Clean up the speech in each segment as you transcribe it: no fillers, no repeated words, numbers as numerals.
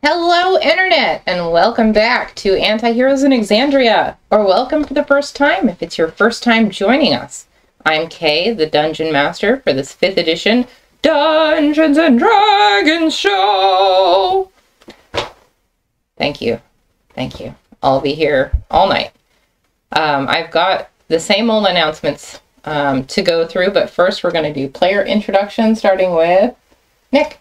Hello, Internet, and welcome back to Antiheroes in Exandria, or welcome for the first time if it's your first time joining us. I'm Kay, the Dungeon Master for this 5th edition Dungeons and Dragons show. Thank you. Thank you. I'll be here all night. I've got the same old announcements to go through, but first we're going to do player introduction, starting with Nick.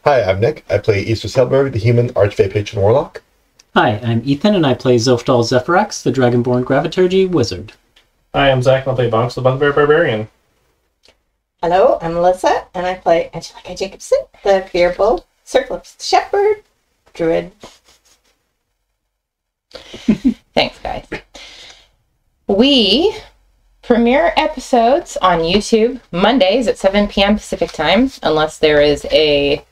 Hi, I'm Nick. I play Easter Selberg, the human Archfey Patron Warlock. Hi, I'm Ethan, and I play Zofdal Zephyrax, the Dragonborn Graviturgy Wizard. Hi, I'm Zach, and I play Bonks, the Bugbear Barbarian. Hello, I'm Melissa, and I play Angelica Jacobson, the Fearful Circlip Shepherd Druid. Thanks, guys. We premiere episodes on YouTube Mondays at 7 p.m. Pacific time, unless there is a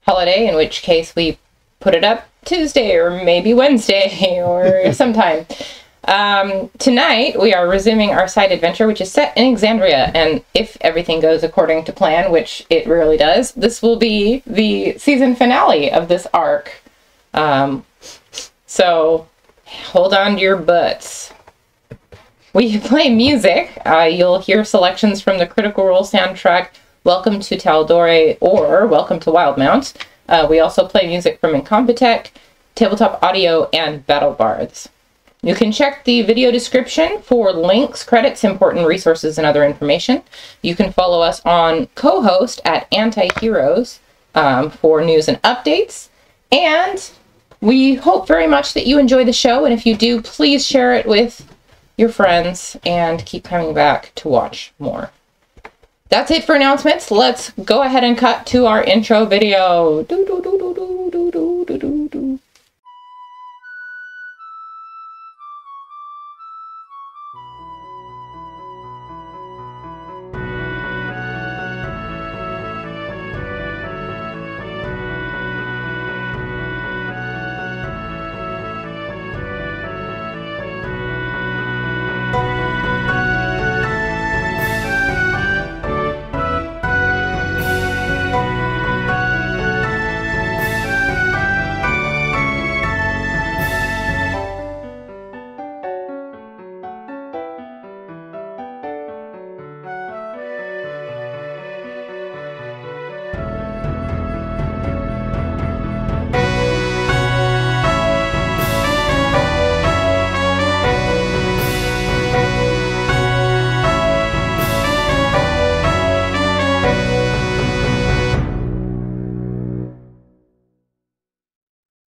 holiday, in which case we put it up Tuesday or maybe Wednesday or sometime. Tonight we are resuming our side adventure, which is set in Exandria, and if everything goes according to plan, which it rarely does, this will be the season finale of this arc. So hold on to your butts. We play music. You'll hear selections from the Critical Role soundtrack, Welcome to Tal'Dorei, or Welcome to Wildemount. We also play music from Incompetech, Tabletop Audio, and Battle Bards. You can check the video description for links, credits, important resources, and other information. You can follow us on co-host at Antiheroes for news and updates. And we hope very much that you enjoy the show, and if you do, please share it with your friends and keep coming back to watch more. That's it for announcements. Let's go ahead and cut to our intro video. Do, do, do, do, do, do, do, do, do, do.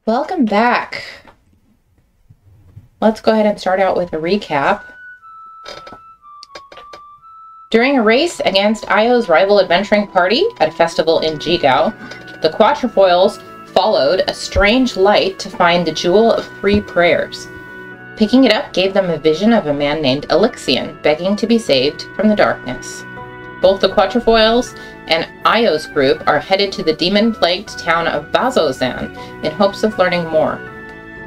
Welcome back. Let's go ahead and start out with a recap. During a race against Io's rival adventuring party at a festival in Jigao, the Quatrefoils followed a strange light to find the Jewel of Three Prayers. Picking it up gave them a vision of a man named Elixion begging to be saved from the darkness. Both the Quatrefoils and Io's group are headed to the demon-plagued town of Bazzoxan in hopes of learning more.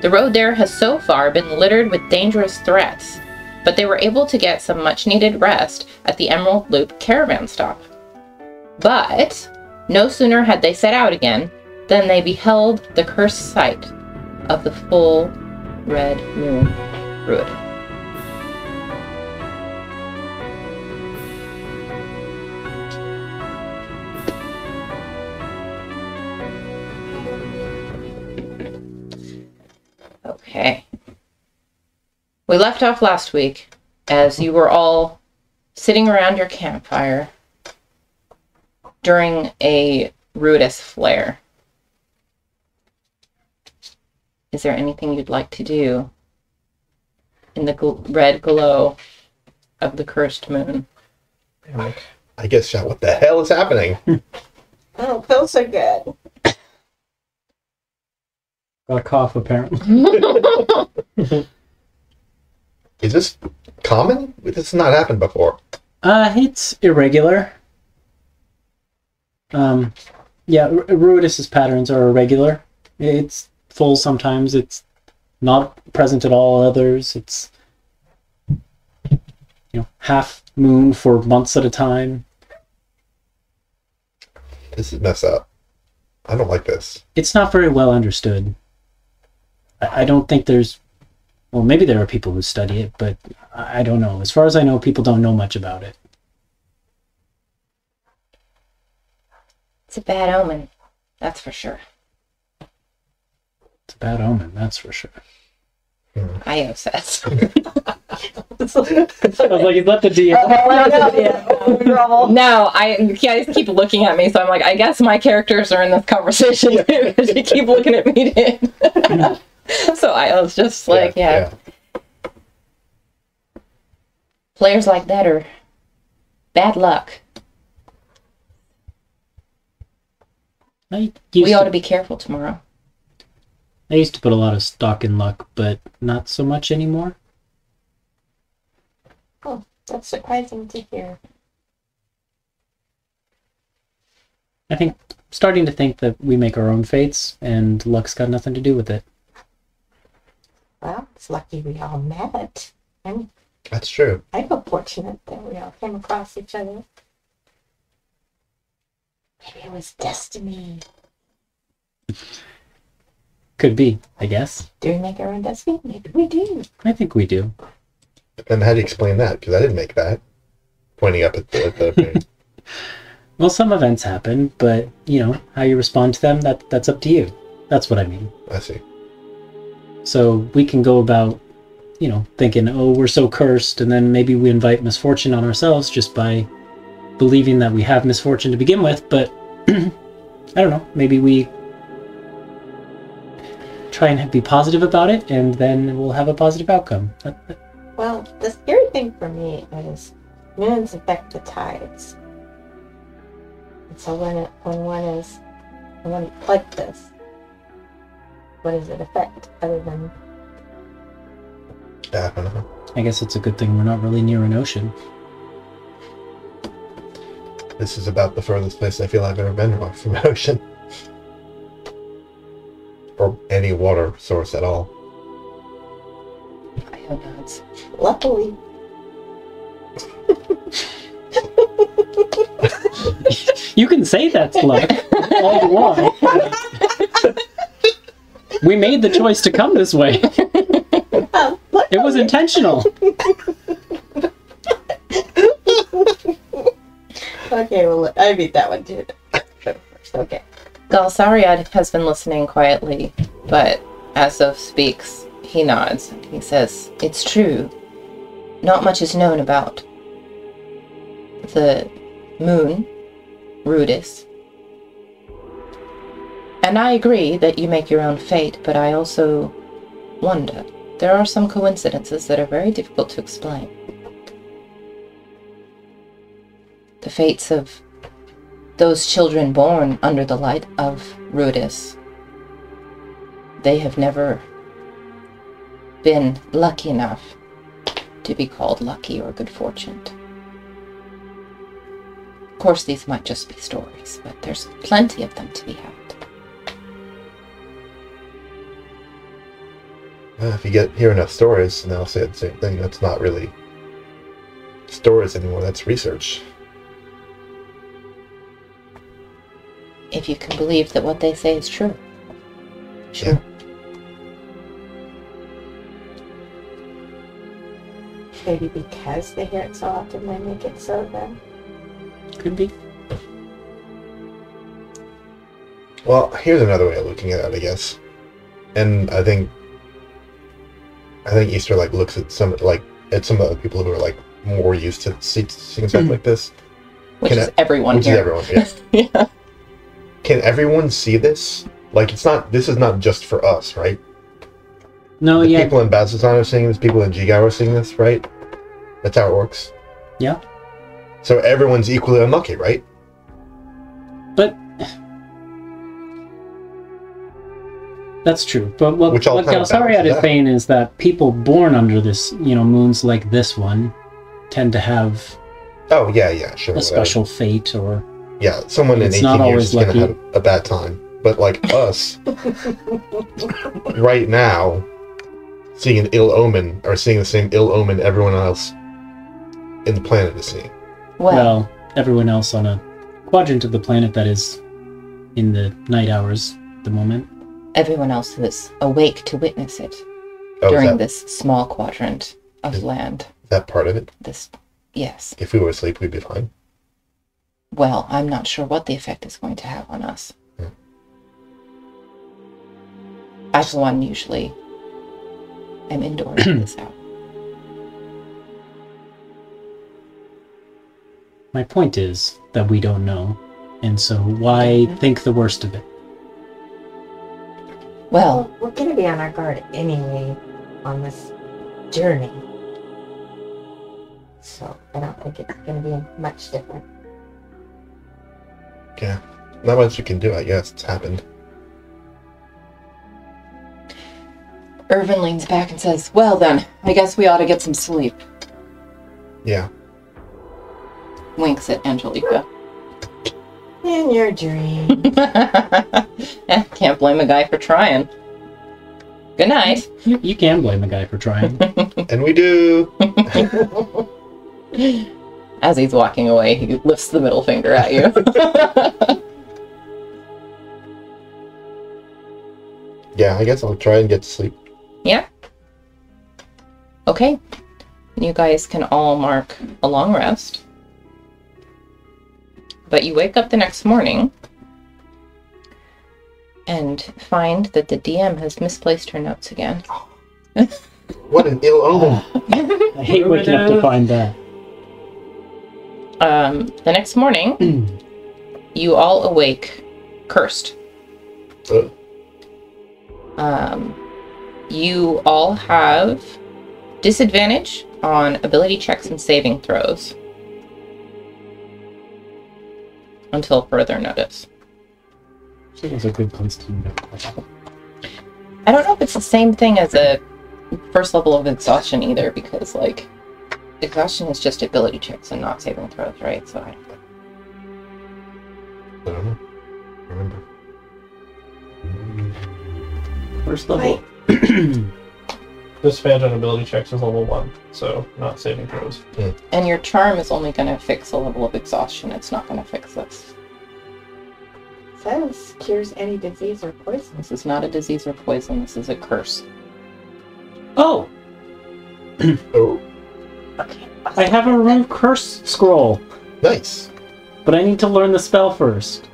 The road there has so far been littered with dangerous threats, but they were able to get some much-needed rest at the Emerald Loop caravan stop. But no sooner had they set out again than they beheld the cursed sight of the full red moon Ruidus. Okay. We left off last week as you were all sitting around your campfire during a Ruidus flare. Is there anything you'd like to do in the red glow of the cursed moon? I guess, what the hell is happening? I don't feel so good. Got a cough, apparently. Is this common? This has not happened before. It's irregular. Yeah, Ruidus's patterns are irregular. It's full sometimes, it's not present at all others. It's, half moon for months at a time. This is messed up. I don't like this. It's not very well understood. I don't think there's... Well, maybe there are people who study it, but I don't know. As far as I know, people don't know much about it. It's a bad omen, that's for sure. It's a bad omen, that's for sure. Io says. I was like, is that the DM? No, you guys keep looking at me, so I'm like, I guess my characters are in this conversation too, because you keep looking at me, dude. So I was just like, yeah. Players like that are bad luck. We ought to be careful tomorrow. I used to put a lot of stock in luck, but not so much anymore. Oh, that's surprising to hear. I think starting to think that we make our own fates, and luck's got nothing to do with it. Well, it's lucky we all met. That's true. I feel fortunate that we all came across each other. Maybe it was destiny. Could be, I guess. Do we make our own destiny? Maybe we do. I think we do. And how do you explain that? Because I didn't make that. Pointing up at the Well, some events happen, but, you know, how you respond to them, that's up to you. That's what I mean. I see. So we can go about, you know, thinking, oh, we're so cursed, and then maybe we invite misfortune on ourselves just by believing that we have misfortune to begin with, but I don't know, maybe we try and be positive about it, and then we'll have a positive outcome. Well, the scary thing for me is moons affect the tides. And so when one like this, what does it affect other than... I don't know. I guess it's a good thing we're not really near an ocean. This is about the furthest place I feel I've ever been from an ocean. Or any water source at all. I hope not. Luckily. You can say that's luck all you want. We made the choice to come this way. It was intentional. Okay, well, I beat that one too. Okay. Galsariad has been listening quietly, but as Zoph speaks, he nods. He says, "It's true. Not much is known about the moon, Ruidus. And I agree that you make your own fate, but I also wonder. There are some coincidences that are very difficult to explain. The fates of those children born under the light of Ruidus, they have never been lucky enough to be called lucky or good fortuned. Of course, these might just be stories, but there's plenty of them to be had." If you hear enough stories, and they'll say the same thing, that's not really stories anymore, that's research. If you can believe that what they say is true. Sure. Yeah. Maybe because they hear it so often, they make it so then. Could be. Well, here's another way of looking at it, I guess. And I think Easter looks at some of the people who are more used to seeing stuff like this. Which is everyone here. Yeah. Yeah. Can everyone see this? This is not just for us, right? No, The people in Bazzoxan are seeing this, people in Jigao are seeing this, right? That's how it works. Yeah. So everyone's equally unlucky, right? But that's true. But what Galsariad is saying is that people born under this, moons like this one, tend to have sure. a special fate, or someone in it's 18 not years always is going to lucky. have a bad time. But us, right now, seeing an ill omen, or seeing the same ill omen everyone else in the planet is seeing. Well, everyone else on a quadrant of the planet that is in the night hours at the moment. Everyone else is awake to witness it Oh, during is this small quadrant of land. that part of it? Yes. If we were asleep, we'd be fine. Well, I'm not sure what the effect is going to have on us. I, for one, usually am indoors at this hour. My point is that we don't know, and so why think the worst of it? Well, We're going to be on our guard anyway on this journey. So I don't think it's going to be much different. Yeah. Not much you can do, I guess. It's happened. Irvin leans back and says, well then, I guess we ought to get some sleep. Yeah. Winks at Angelica. In your dream. Can't blame a guy for trying. Good night. You can blame a guy for trying. And we do! As he's walking away, he lifts the middle finger at you. Yeah, I guess I'll try and get to sleep. Yeah. Okay. You guys can all mark a long rest. But you wake up the next morning and find that the DM has misplaced her notes again. What an ill omen! I hate waking up to find that. The next morning, you all awake cursed. You all have disadvantage on ability checks and saving throws until further notice. It's a good place to know. I don't know if it's the same thing as a first level of exhaustion either, because like exhaustion is just ability checks and not saving throws, right? So I don't know. Remember. First level. Disadvantage on ability checks is level 1, so not saving throws. And your charm is only going to fix a level of exhaustion. It's not going to fix this. Says cures any disease or poison. This is not a disease or poison. This is a curse. Oh! Oh, Okay. I have a rune curse scroll, nice. but I need to learn the spell first.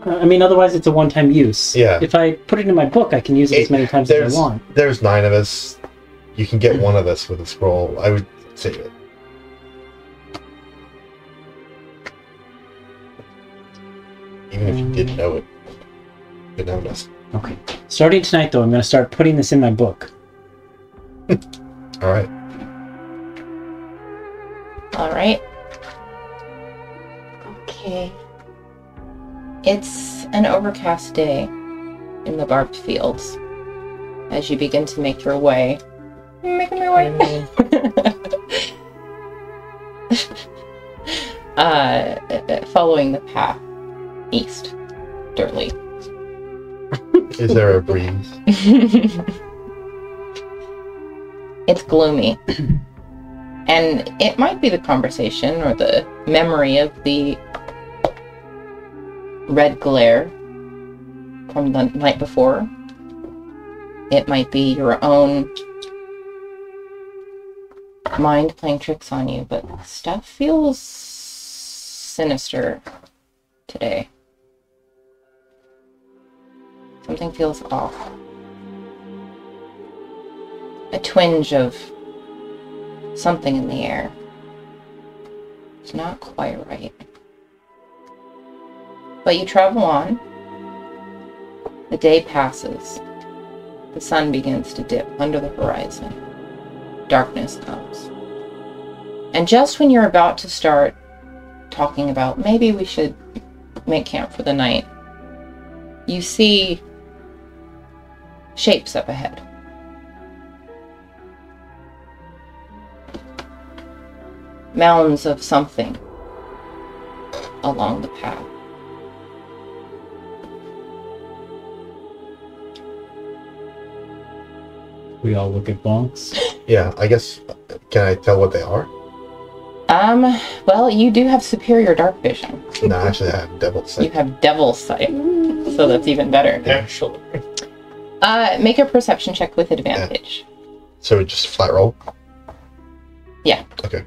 I mean, otherwise it's a one-time use. Yeah. If I put it in my book, I can use it as many times as I want. There's 9 of us. You can get one of us with a scroll. I would save it. Even if you didn't know it. You know us. Okay. Starting tonight, though, I'm going to start putting this in my book. Alright. All right. Okay. It's an overcast day in the Barbed Fields as you begin to make your way. Making my way. Following the path east, dirtly. Is there a breeze? It's gloomy. And it might be the conversation or the memory of the red glare from the night before. It might be your own mind playing tricks on you, but stuff feels sinister today. Something feels off. A twinge of something in the air. It's not quite right. But you travel on. The day passes. The sun begins to dip under the horizon. Darkness comes. And just when you're about to start talking about maybe we should make camp for the night, you see shapes up ahead. Mounds of something along the path. We all look at Bonks. Yeah, I guess. Can I tell what they are? Well, you do have superior dark vision. No, actually, I have devil You sight. have devil's sight, so that's even better. Actually. Make a perception check with advantage. So just flat roll? Yeah. Okay.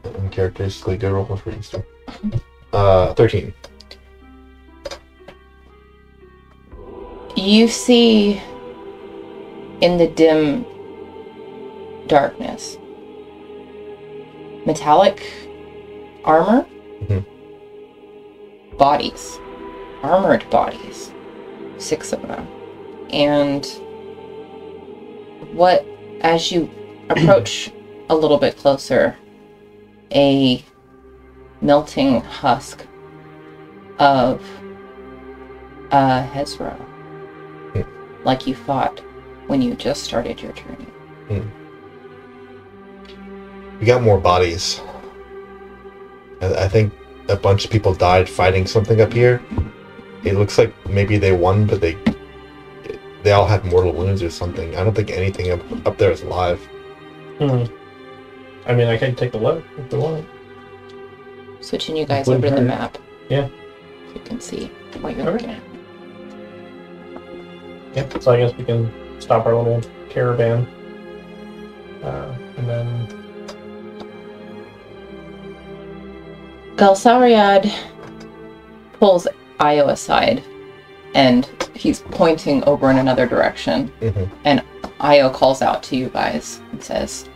Uncharacteristically good roll for you. 13. You see in the dim darkness metallic armor, bodies, armored bodies, 6 of them. And as you approach a little bit closer, a melting husk of Hezra, like you fought when you just started your journey. We got more bodies. I think a bunch of people died fighting something up here. It looks like maybe they won, but they all had mortal wounds or something. I don't think anything up there is alive. I mean, I can take a look if you want. Switching you guys over to the map. Yeah. So you can see what you're looking at. Yep. So I guess we can stop our little caravan. And then... Galsariad pulls Io aside, and he's pointing over in another direction. And Io calls out to you guys and says,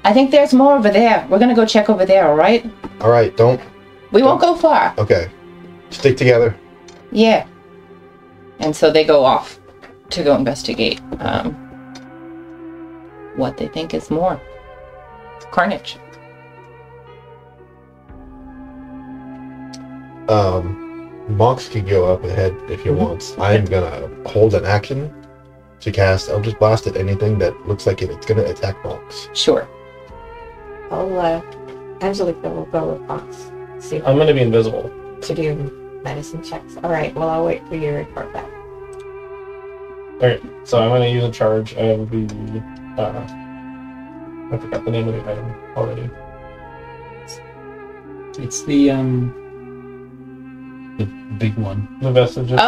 I think there's more over there. We're gonna go check over there, alright? Alright, We won't go far. Okay. Stick together. Yeah. And so they go off to go investigate what they think is more carnage. Mox can go up ahead if he wants. I'm gonna hold an action to cast Eldritch Blast at anything that looks like it's gonna attack Mox. Sure. Angelica will go with Fox. See I'm going to be invisible. to do medicine checks. Alright, well, I'll wait for your report back. Alright, so I'm going to use a charge of the... I forgot the name of the item already. It's the big one. The vestige of...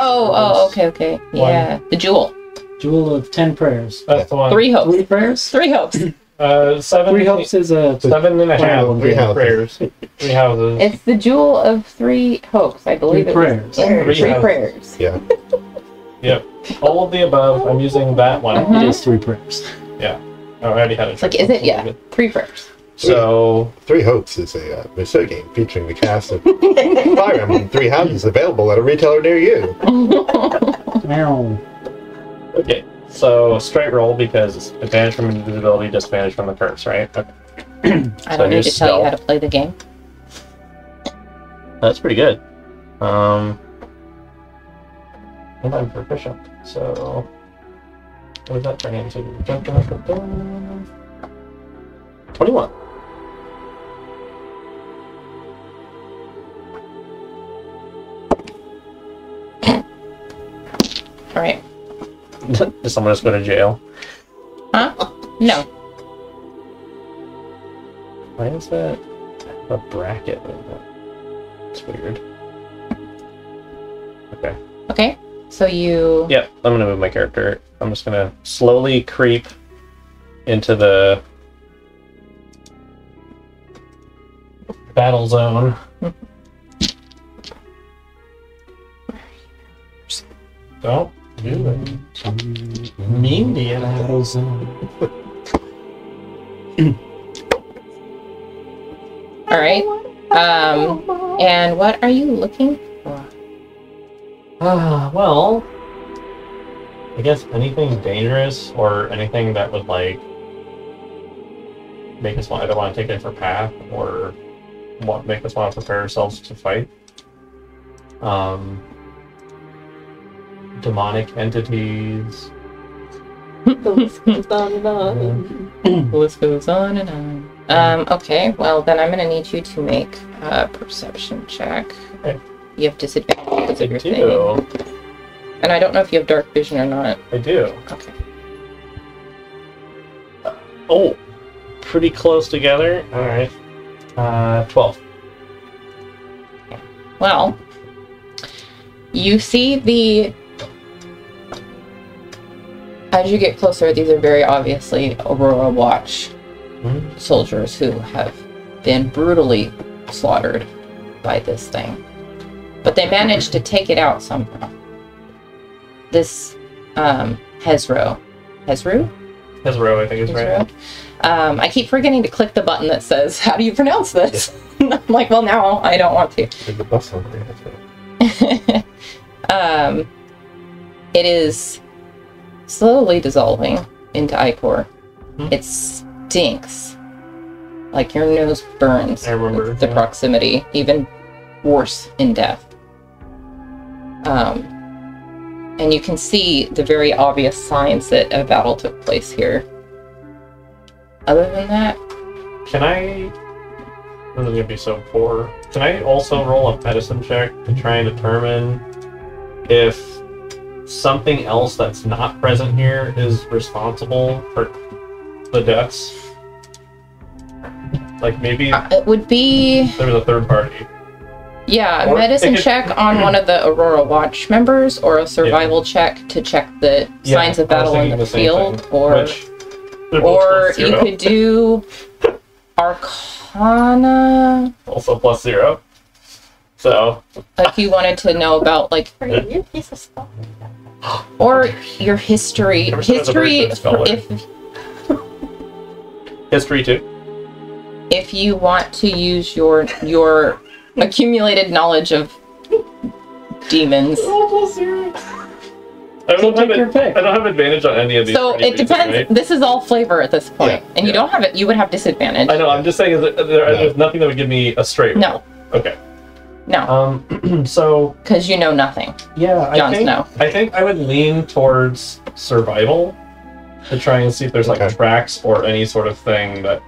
Okay. Yeah. The jewel. Jewel of 10 prayers. That's the one. 3 hopes. 3 prayers? 3 hopes. 7... 3 hopes is a... 7.5 3 houses. prayers. 3 houses. It's the jewel of 3 hopes, I believe. 3 prayers. Three Three houses. prayers. Yeah. Yep. All of the above. I'm using that one. Uh-huh. It is 3 prayers. Yeah. Oh, I already had it. It's like, is it? Yeah. 3 prayers. So... 3 Hopes is a Missile game featuring the cast of Fire Emblem 3 Houses available at a retailer near you. Meow. Okay. So, straight roll because advantage from invisibility, disadvantage from the curse, right? Okay. I don't need to tell you how to play the game. That's pretty good. And I'm proficient, so... What does that turn into? 21. Alright. Did someone just go to jail? Huh? No. Why is that a bracket like that? It's weird. Okay. Okay. So you... Yep, I'm gonna move my character. I'm just gonna slowly creep into the battle zone. Don't do it. Mean to you. Battle zone. Alright. And what are you looking for? Well, I guess anything dangerous or anything that would like make us want either want to take a different path or make us want to prepare ourselves to fight. Demonic entities. The list goes on and on. The list goes on and on. Okay, well then I'm gonna need you to make a perception check. Okay. You have disadvantage because of your I do. thing. And I don't know if you have dark vision or not. I do. Okay. Oh, pretty close together. All right. 12. Well, you see as you get closer, these are very obviously Aurora Watch soldiers who have been brutally slaughtered by this thing. But they managed to take it out somehow. This Hezro, I think is right. I keep forgetting to click the button that says, how do you pronounce this? I'm like, well, now I don't want to. The bus on there. It is slowly dissolving into ichor. It stinks. Like your nose burns. I remember. With the proximity, even worse in death. And you can see the very obvious signs that a battle took place here. Other than that, Can I? This is gonna be so poor. Can I also roll a medicine check to try and determine if something else that's not present here is responsible for the deaths? Like maybe it would be... there was a third party. Yeah, a Or medicine it could- check on one of the Aurora Watch members, or a survival check to check the signs of I was battle in thinking the same field, thing, or which they're both plus you 0. could do Arcana, Also plus 0. So if you wanted to know about, like, You a piece of stuff. or your history. Ever since I was a very History, good scholar. history too. if you want to use your accumulated knowledge of demons. I don't, take your pick. I don't have advantage on any of these. So it depends. Right? This is all flavor at this point, Yeah, and you don't have it. You would have disadvantage. I know. I'm just saying that there's nothing that would give me a straight. No, Okay. no, So because you know nothing. yeah, John's no. I think I would lean towards survival to try and see if there's like Okay. tracks or any sort of thing that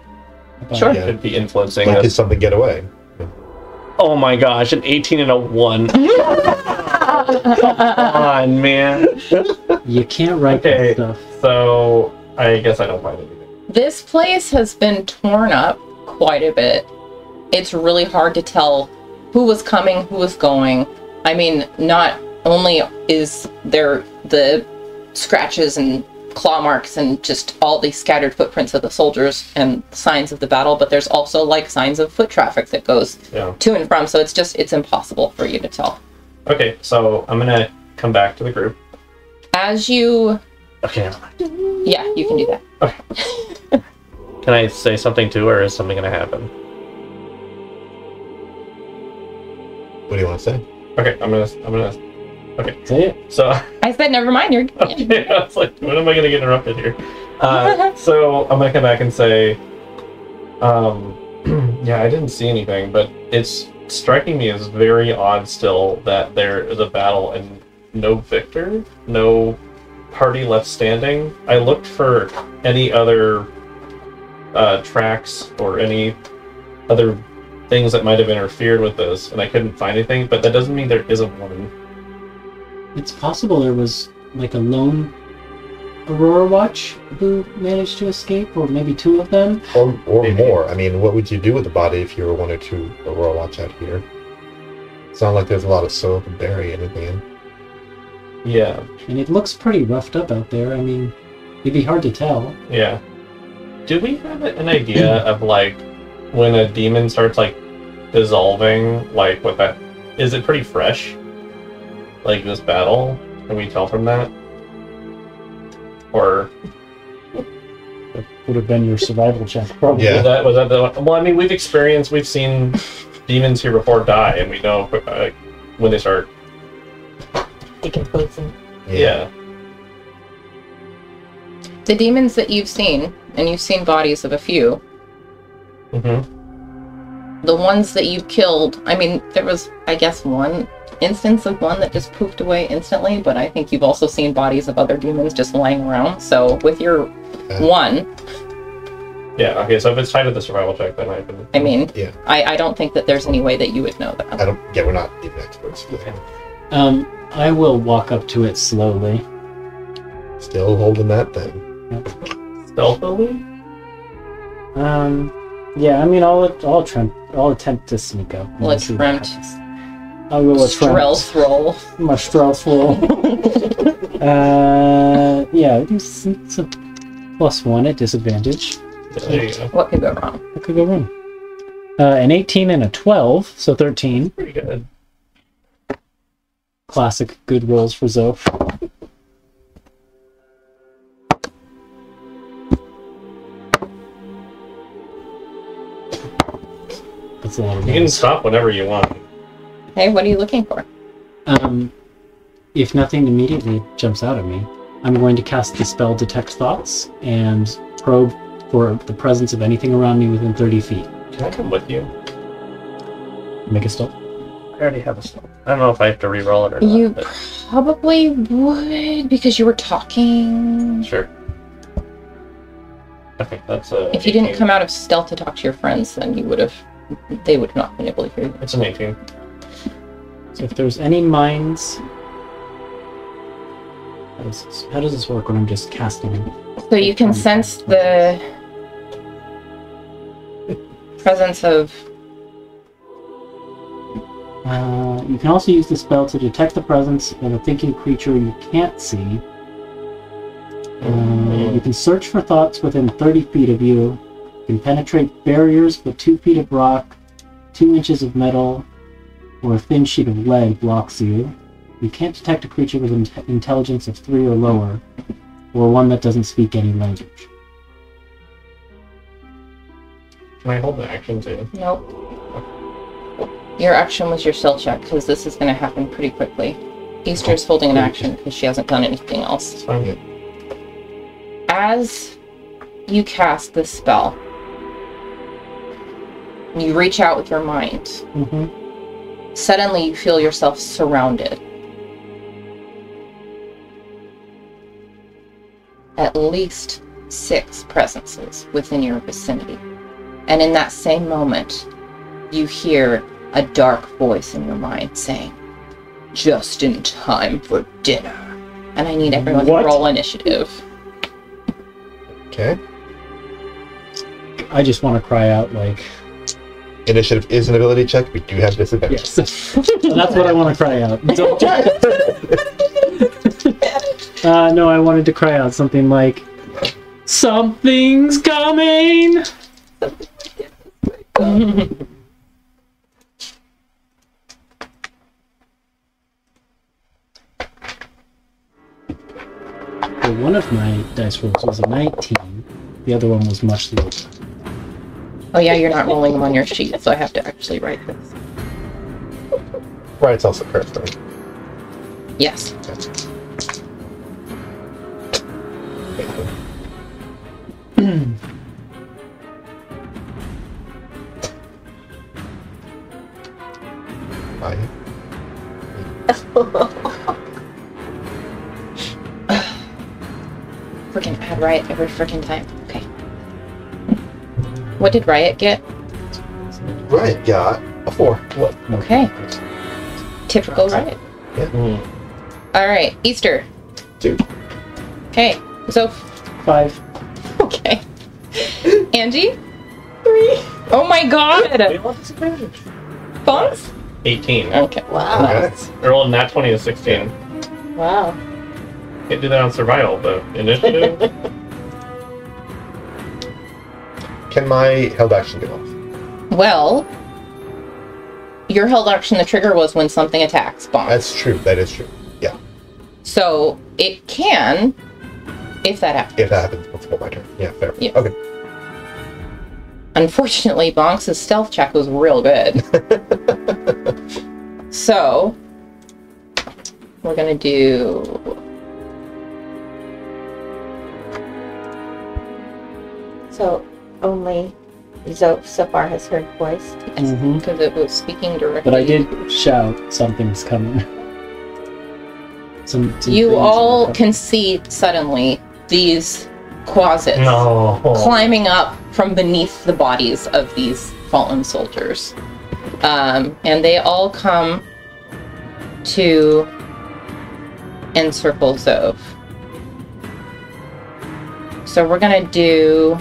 Sure. Yeah. could be influencing Like, did this. something get away? Oh my gosh, an 18 and a 1. Come on, man. You can't write Okay. that stuff. So I guess I don't find anything. This place has been torn up quite a bit. It's really hard to tell who was coming, who was going. I mean, not only is there the scratches and claw marks and just all the scattered footprints of the soldiers and signs of the battle, but there's also like signs of foot traffic that goes Yeah. to and from, so it's impossible for you to tell. Okay, so I'm gonna come back to the group. As you, Okay. yeah, you can do that. Can I say something too, or is something gonna happen? What do you want to say? Okay, I'm gonna. Okay, Say it. so I said, never mind, you're... okay, I was like, when am I gonna get interrupted here? So I'm gonna come back and say, yeah, I didn't see anything, but it's striking me as very odd still that there is a battle and no victor, no party left standing. I looked for any other tracks or any other things that might have interfered with this, and I couldn't find anything, but that doesn't mean there isn't one. It's possible there was like a lone Aurora Watch who managed to escape, or maybe two of them. Or Maybe. more. I mean, what would you do with the body if you were one or two Aurora Watch out here? It's not like there's a lot of soil to bury anything in. Yeah, And it looks pretty roughed up out there. I mean, it'd be hard to tell. yeah. Do we have an idea of like when a demon starts like dissolving, like what that is? It pretty fresh, like this battle? Can we tell from that? Or That would have been your survival check, probably. Yeah. was that the one? Well, I mean, we've seen demons here before die, and we know when they start. Decomposing. Yeah. The demons that you've seen, and you've seen bodies of a few, Mm-hmm. the ones that you've killed, I mean, there was, I guess, one instance of one that just poofed away instantly, but I think you've also seen bodies of other demons just lying around, so with your one, Yeah. Okay. So if it's tied to the survival check, then I can. I mean, Yeah. I don't think that there's any way that you would know that. We're not even experts. I will walk up to it slowly. Still holding that thing. Stealthily. Yeah, I mean, I'll attempt to sneak up. Well, it's See what dreamt. happens. I'll go with Stealth roll. my stealth roll. Yeah, it's a +1 at disadvantage. There you go. What could go wrong? What could go wrong? An 18 and a 12, so 13. Pretty good. Classic good rolls for Zoe. That's a lot of You can rolls. stop whenever you want. Hey, what are you looking for? If nothing immediately jumps out at me, I'm going to cast the spell Detect Thoughts and probe for the presence of anything around me within 30 feet. Can I come with you? Make a stealth. I already have a stealth. I don't know if I have to re-roll it or not. You but probably would because you were talking. sure. Okay, that's a. If you didn't 18. come out of stealth to talk to your friends, then you would have. They would have not been able to hear you. It's an 18. So if there's any minds... How does this work when I'm just casting? So you can sense the presence of. You can also use the spell to detect the presence of a thinking creature you can't see. You can search for thoughts within 30 feet of you. You can penetrate barriers with 2 feet of rock, 2 inches of metal, or a thin sheet of lead blocks you. You can't detect a creature with an intelligence of 3 or lower, or one that doesn't speak any language. Can I hold the action too? Nope. Your action was your stealth check because this is going to happen pretty quickly. Easter's holding an action because she hasn't done anything else. It's fine. As you cast this spell, you reach out with your mind. Mm-hmm. Suddenly, you feel yourself surrounded. At least 6 presences within your vicinity. And in that same moment, you hear a dark voice in your mind saying, "Just in time for dinner." And I need everyone What? to roll initiative. Okay. I just want to cry out like, Initiative is an ability check. We do have disadvantage. yes. That's what I want to cry out. Don't- no, I wanted to cry out something like, "Something's coming!" Well, one of my dice rolls was a 19. The other one was much lower. Oh yeah, you're not rolling them on your sheet, so I have to actually write this. Right, it's also correct, right? Yes. Bye. Freaking add Riot every freaking time. Okay. What did Riot get? Right, got a 4. What? Okay. Typical Riot. Mm. Alright, Easter. 2. Okay. So, 5. okay. Angie? 3. Oh my god! Bones? 18. Okay. Wow. Okay. I rolled a nat 20 to 16. Wow. Can't do that on survival, though. Initiative? Can my held action get off? Well, your held action, the trigger was when something attacks Bones. That's true. That is true. Yeah. So, it can, if that happens. If that happens before my turn. Yeah, fair. Yes. Okay. Unfortunately, Bonks' stealth check was real good. So, we're gonna do... So only Zope so far has heard voice. Mhm. Because it was speaking directly. But I did shout, "Something's coming." Some You things all are can see suddenly these quasits No. climbing up from beneath the bodies of these fallen soldiers. And they all come to encircle Zove. So we're gonna do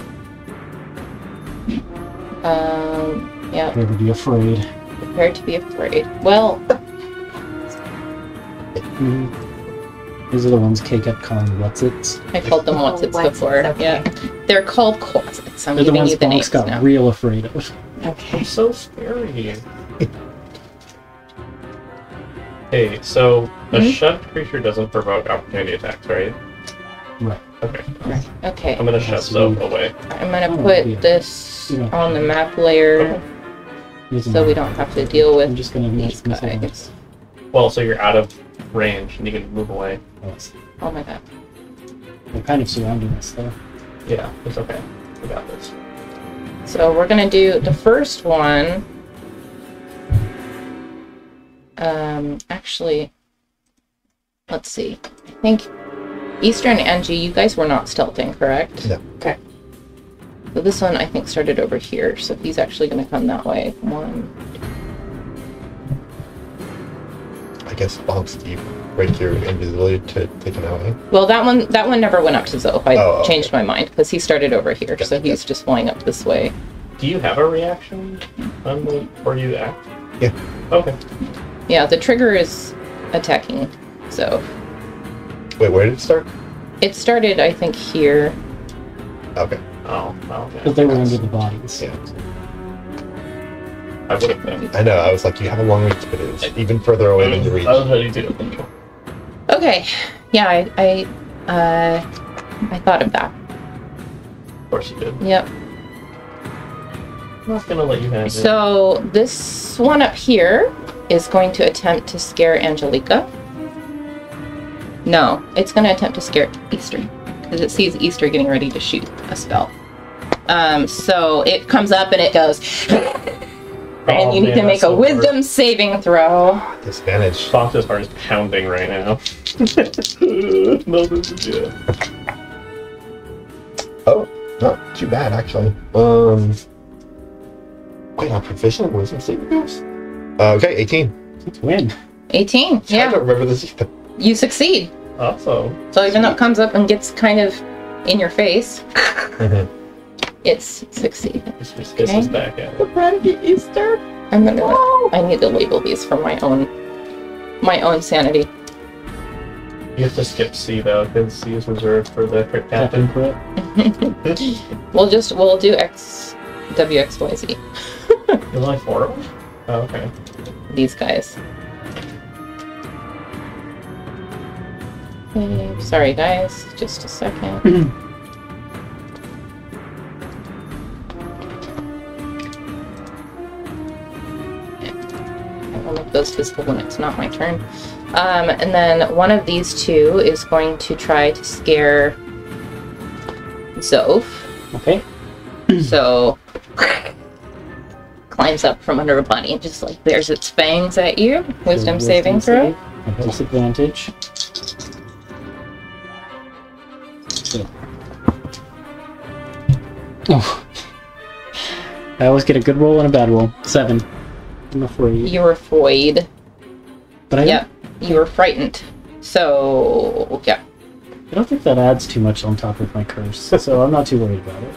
Yeah. Prepare to be afraid. Prepare to be afraid. Well, These are the ones Kay kept calling what's-its. I called them what's-its What's-its, before. okay. Yeah. They're called quats-its. I'm They're the giving ones you the Bonks names got now. real afraid of. Okay. So scary. Hey, so a shoved creature doesn't provoke opportunity attacks, right? Right. Okay. Okay. I'm gonna shove Zoe away. I'm gonna Oh, put yeah. this Yeah. on the map layer so we don't have to deal I'm with just gonna these miss guys. Well, so you're out of range and you can move away. Oh my god. They're kind of surrounding us, though. Yeah, it's okay. We got this. So we're gonna do the first one. Actually, let's see. I think Easter and Angie, you guys were not stealthing, correct? No. Okay. So this one I think started over here, so he's actually gonna come that way. One. I guess Bonks, do you break your invisibility to take him away? Well, that one never went up to Zoe. I Oh, okay. changed my mind because he started over here, so he's just flying up this way. Do you have a reaction on the before you act? Yeah. Okay. Yeah, the trigger is attacking. So Wait, where did it start? it started, I think, here. Okay. Oh, okay. But they were under the bodies. Yeah. I would have been. I know, I was like, you have a long reach, but it was even further away than you reach. I was ready to. Okay. Yeah, I thought of that. Of course you did. Yep. I'm not gonna let you have it. So this one up here is going to attempt to scare Angelica. No, it's going to attempt to scare Easter because it sees Easter getting ready to shoot a spell. So it comes up and it goes, and you need to make a wisdom saving throw. Disadvantage. Fox's heart is pounding right now. No, this is good. Oh, not too bad, actually. Wait, I'm proficient in wisdom saving throws? Okay, 18. Win. 18. I Yeah, don't remember this either. you succeed. Awesome. So even though it comes up and gets kind of in your face, it's succeeded. This is back at it. Brandy Easter. I'm gonna. I need to label these for my own sanity. You have to skip C though, because C is reserved for the crit Captain captain. Crit. we'll do WXYZ. There's only 4 of them? Oh, okay. These guys. Okay, sorry guys, just a second. I'll make those visible when it's not my turn. And then one of these two is going to try to scare Zoph. Okay. So climbs up from under a body and just like bears its fangs at you. Wisdom saving throw. At disadvantage. Oh. I always get a good roll and a bad roll. 7. I'm afraid. You were afraid. But I Yep. You were frightened. So yeah. I don't think that adds too much on top of my curse, so I'm not too worried about it.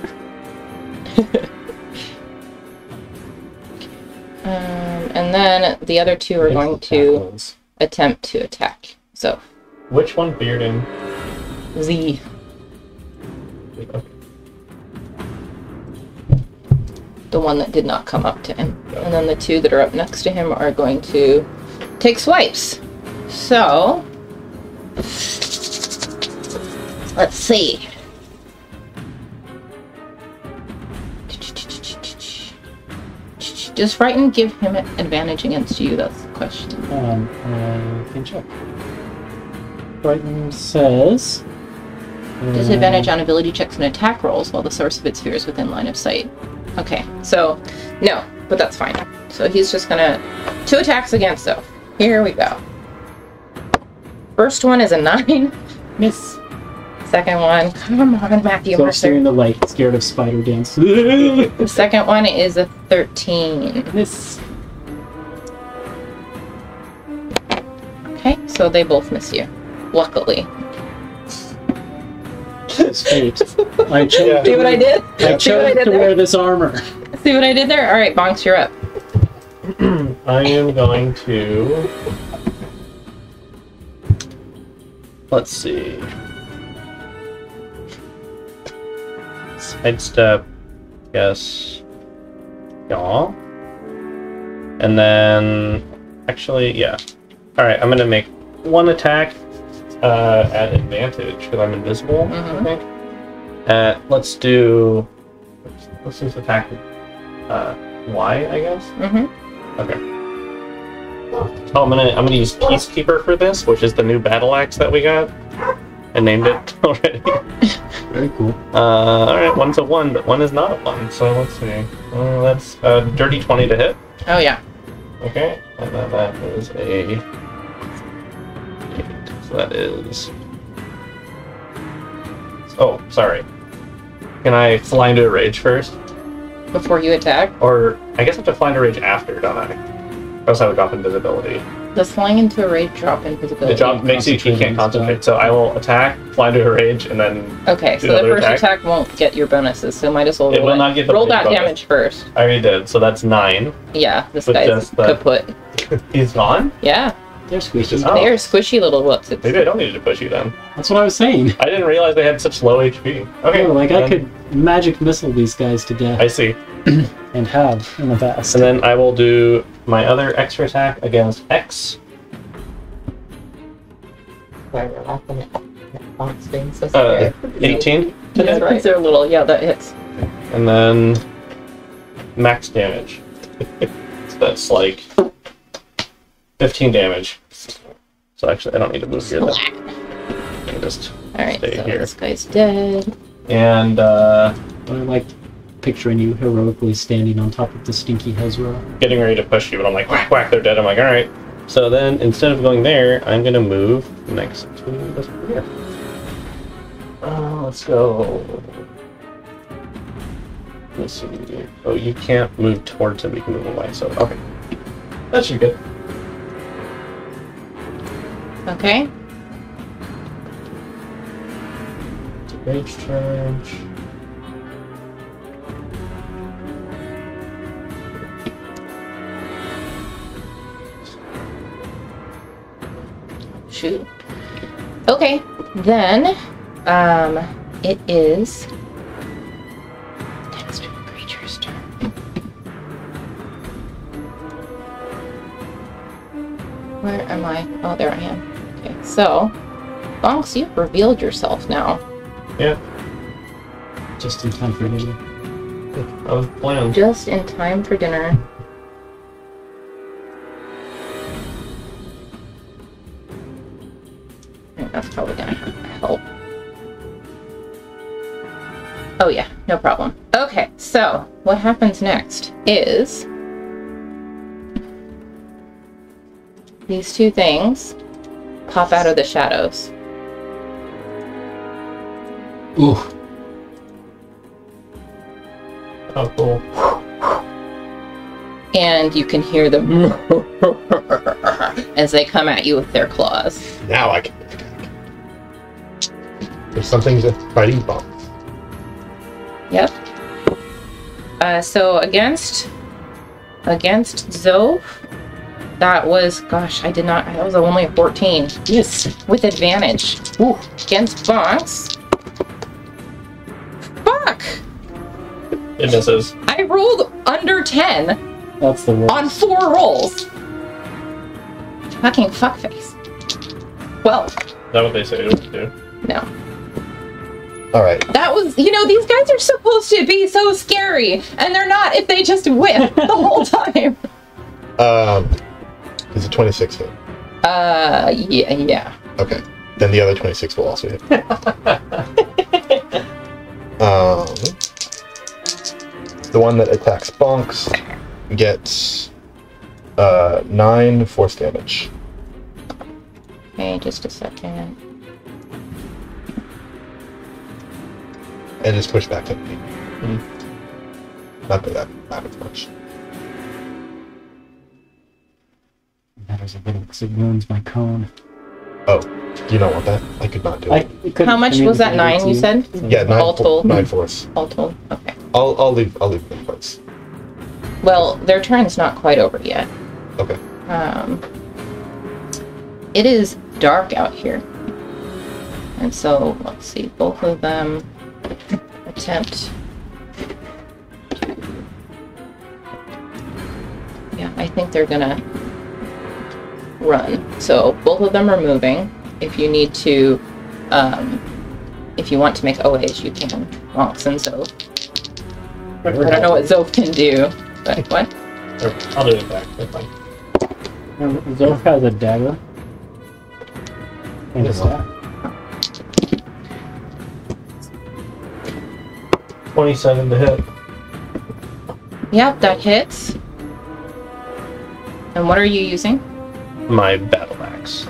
And then the other two are going to attempt to attack. So Which one, Bearden? Z. Okay. The one that did not come up to him. And then the two that are up next to him are going to take swipes. So let's see. Does Frighten give him advantage against you? That's the question. I can check. Brighton says... Disadvantage on ability checks and attack rolls while the source of its fear is within line of sight. Okay, so no, but that's fine. So he's just gonna 2 attacks against Zoph. Here we go. First one is a 9. Miss. Second one, come on, Matthew So staring Mercer. the light, scared of spider dance. The second one is a 13. Miss. Okay, so they both miss you. Luckily. It's fate. I chose, See what I did? I chose to wear this armor. See See what I did there? All right, Bonks, you're up. I am going to... Let's see. Sidestep, yes. Yaw. And then... Actually, yeah. Alright, I'm going to make one attack at advantage, because I'm invisible, I think. Let's do attack Y, I guess? Okay. Oh, I'm gonna use Peacekeeper for this, which is the new battle axe that we got. I named it already. Very cool. Alright, 1's a 1, but 1 is not a 1, so let's see. That's a dirty 20 to hit. Oh, yeah. Okay, and then that is a 8. So that is... Oh, sorry. Can I fly into a rage first? Before you attack? Or, I guess I have to fly into rage after, don't I? Or else I would drop invisibility. Does flying into a rage drop invisibility? It drop, makes you can't concentrate. So I will attack, fly into a rage, and then okay, so the first attack won't get your bonuses, so might as well roll it. Will not get the roll that bonus. Damage first. I already did, so that's 9. Yeah, this guy's kaput. He's gone? Yeah. They're squishy. Oh. They're squishy little whoops. Maybe I don't need to push you then. That's what I was saying. I didn't realize they had such low HP. Okay. Oh, like I could magic missile these guys to death. I see. And have in the past. And then I will do my other extra attack against X. Sorry, we're laughing at Bonks being so scary. 18. That's right. They're little. Yeah, that hits. And then max damage. So that's like 15 damage. So actually, I don't need to move here. I can just Alright, stay so here. this guy's dead. And I like picturing you heroically standing on top of the stinky Hezra. getting ready to push you, but I'm like, whack, whack, they're dead. I'm like, alright. So then, instead of going there, I'm going to move next to this here. Let's go. Let's see. Oh, you can't move towards him, you can move away, so, okay. That should be good. Okay. Rage charge. Shoot. Okay, then, it is next creature's turn. Where am I? Oh, there I am. Okay, so, Bonks, you've revealed yourself now. Yeah, Just in time for dinner. I was planned. Just in time for dinner. That's probably gonna help. Oh yeah, no problem. Okay, so what happens next is these two things pop out of the shadows. Ooh. Oh, cool. And you can hear them as they come at you with their claws. Now I can attack. There's some things that fighting bombs. Yep. So against Zoe, that was, gosh, that was only a 14. Yes. With advantage. Ooh. Against Bonks. Fuck! It misses. I rolled under 10 That's the worst. on 4 rolls. Fucking fuckface. Well, Is that what they say to do? no. Alright. That was, these guys are supposed to be so scary, and they're not if they just whip the whole time. Is it 26 hit? Yeah. Okay. Then the other 26 will also hit. The one that attacks Bonks gets 9 force damage. Okay, just a second. And is pushed back 10 feet. Not by that much. Matters a little because it ruins my cone. Oh, you don't want that? I could not do it. How much was that? 9, you said? Yeah, 9 all told? 9 force. All told. Okay. I'll leave the place. Well, their turn's not quite over yet. Okay. It is dark out here. And so, let's see, both of them attempt. Yeah, I think they're gonna run. So, both of them are moving. If you need to, if you want to make OAs, you can. Wonks and Zoph. I don't know what Zoph can do, but what? I'll do it back. That's fine. Zoph has a dagger. And a staff. 27 to hit. Yep, that hits. And what are you using? My battle axe.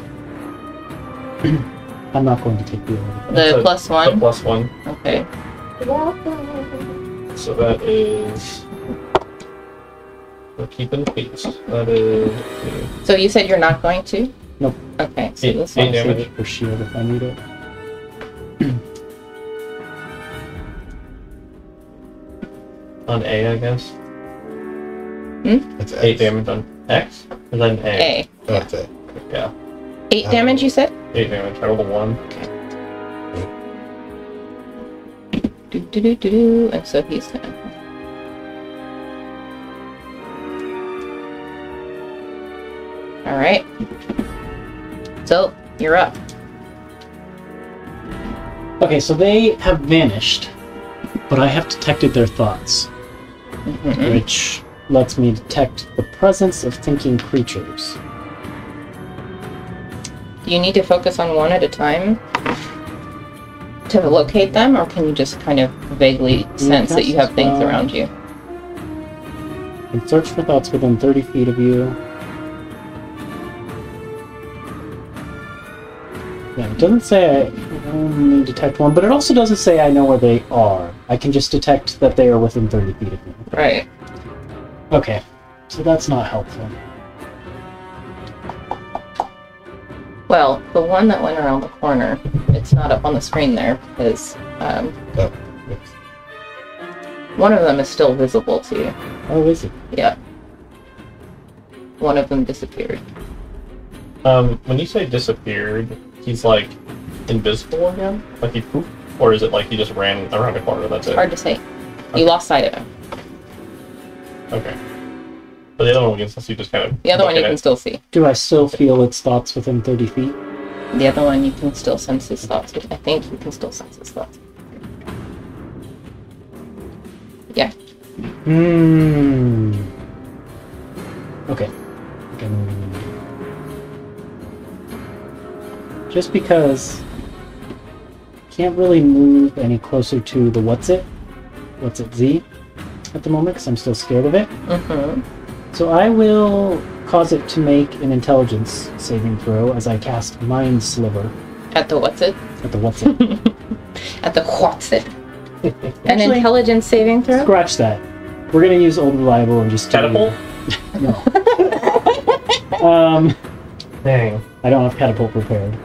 I'm not going to take the order. The plus one? The plus one. Okay. So that is. We're keeping the peace. That is. So you said you're not going to? Nope. Okay, so Eight- this eight one. Save damage. it for shield if I need it. On A, I guess. That's 8 X. damage on X? And then A. A. Oh, that's it. Yeah. 8 damage, you said? 8 damage. I rolled a 1. Do. And so he's gonna. Alright. So, you're up. Okay, so they have vanished, but I have detected their thoughts, Mhm. which lets me detect the presence of thinking creatures. Do you need to focus on one at a time to locate them, or can you just kind of vaguely sense that you have things around you? And search for thoughts within 30 feet of you. Yeah, it doesn't say I only detect one, but it also doesn't say I know where they are. I can just detect that they are within 30 feet of me. Right. Okay, so that's not helpful. Well, the one that went around the corner, it's not up on the screen there because Oh, yes. one of them is still visible to you. Oh, is it? Yeah. One of them disappeared. When you say disappeared, he's like invisible again? Like he poofed? Or is it like he just ran around the corner? That's it? Hard to say. You lost sight of him. Okay. But the other one, you just kind of. The other one you look at can it. still see. Do I still feel its thoughts within 30 feet? The other one you can still sense his thoughts. I think you can still sense his thoughts. Yeah. Okay. Just because I can't really move any closer to the what's it Z at the moment because I'm still scared of it. Mm-hmm. So I will cause it to make an intelligence saving throw as I cast Mind Sliver At the what's it? at the what's it. At the what's it? An Actually, intelligence saving throw? scratch that. We're gonna use Old Reliable and just do- Catapult? No. Dang. I don't have catapult prepared.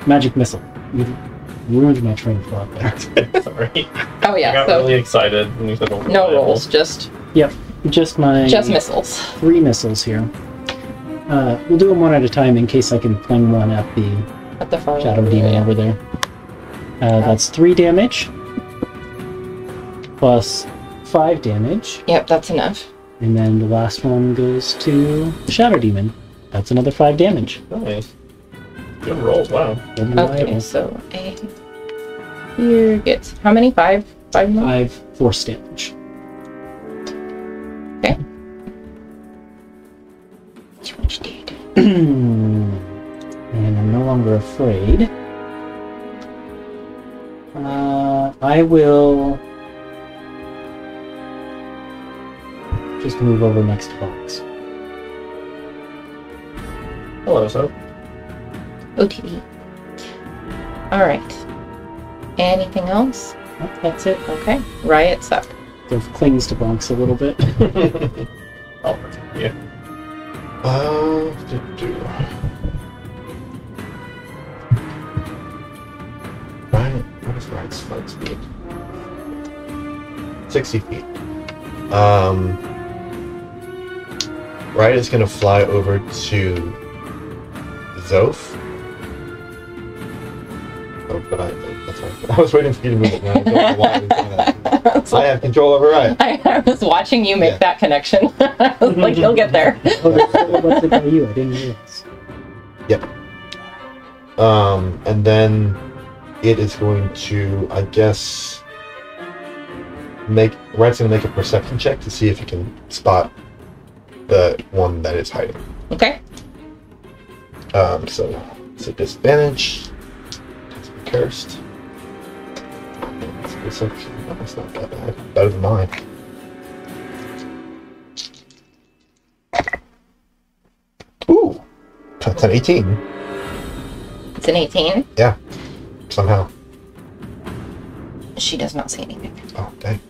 Magic missile. You ruined my train of thought there. Sorry. Oh I yeah, got so really excited when you said no rolls, just Just missiles. 3 missiles here. We'll do them one at a time in case I can fling one at the At the far Shadow end, Demon yeah. over there. That's 3 damage. Plus 5 damage. Yep, that's enough. And then the last one goes to the Shadow Demon. That's another 5 damage. Nice. Good rolls, wow. Old Okay, Reliable. so A here gets how many? 5? 5 more? 5 force damage. Okay. Too much data. And I'm no longer afraid. I will just move over next to Box. Hello, so. OTD. Alright. Anything else? Nope, that's it. Okay. Riot's up. It clings to Bonks a little bit. I'll protect you. Ryan, what is Ryan's flight speed? 60 feet. Riot is going to fly over to Zoph. Oh, but that's right. I was waiting for you to move it. I don't know why I was doing that. I have control over Riot. I was watching you make that connection. I was like, you'll get there. What's it by you? I didn't realize. Yep. And then it is going to, I guess, Riot's going to make a perception check to see if it can spot the one that is hiding. Okay. So it's a disadvantage. Cursed. Perception. That's not that bad. Better than mine. Ooh! That's an 18. It's an 18. Yeah. Somehow. She does not see anything. Oh, dang.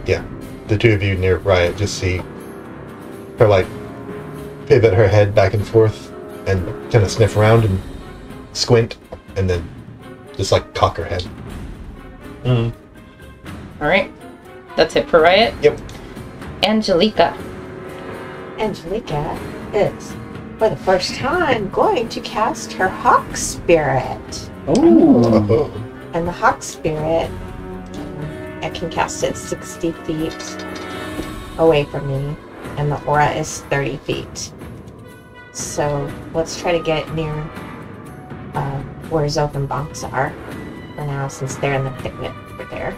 Yeah. The two of you near Riot just see her, like, pivot her head back and forth and kind of sniff around and squint and then just, like, cock her head. Mm. Alright. That's it for Riot. Yep. Angelica. Angelica is, for the first time, going to cast her Hawk Spirit. Oh. And the Hawk Spirit, I can cast it 60 feet away from me, and the aura is 30 feet. So let's try to get near where Zoph and Bonks are for now, since they're in the picnic over there.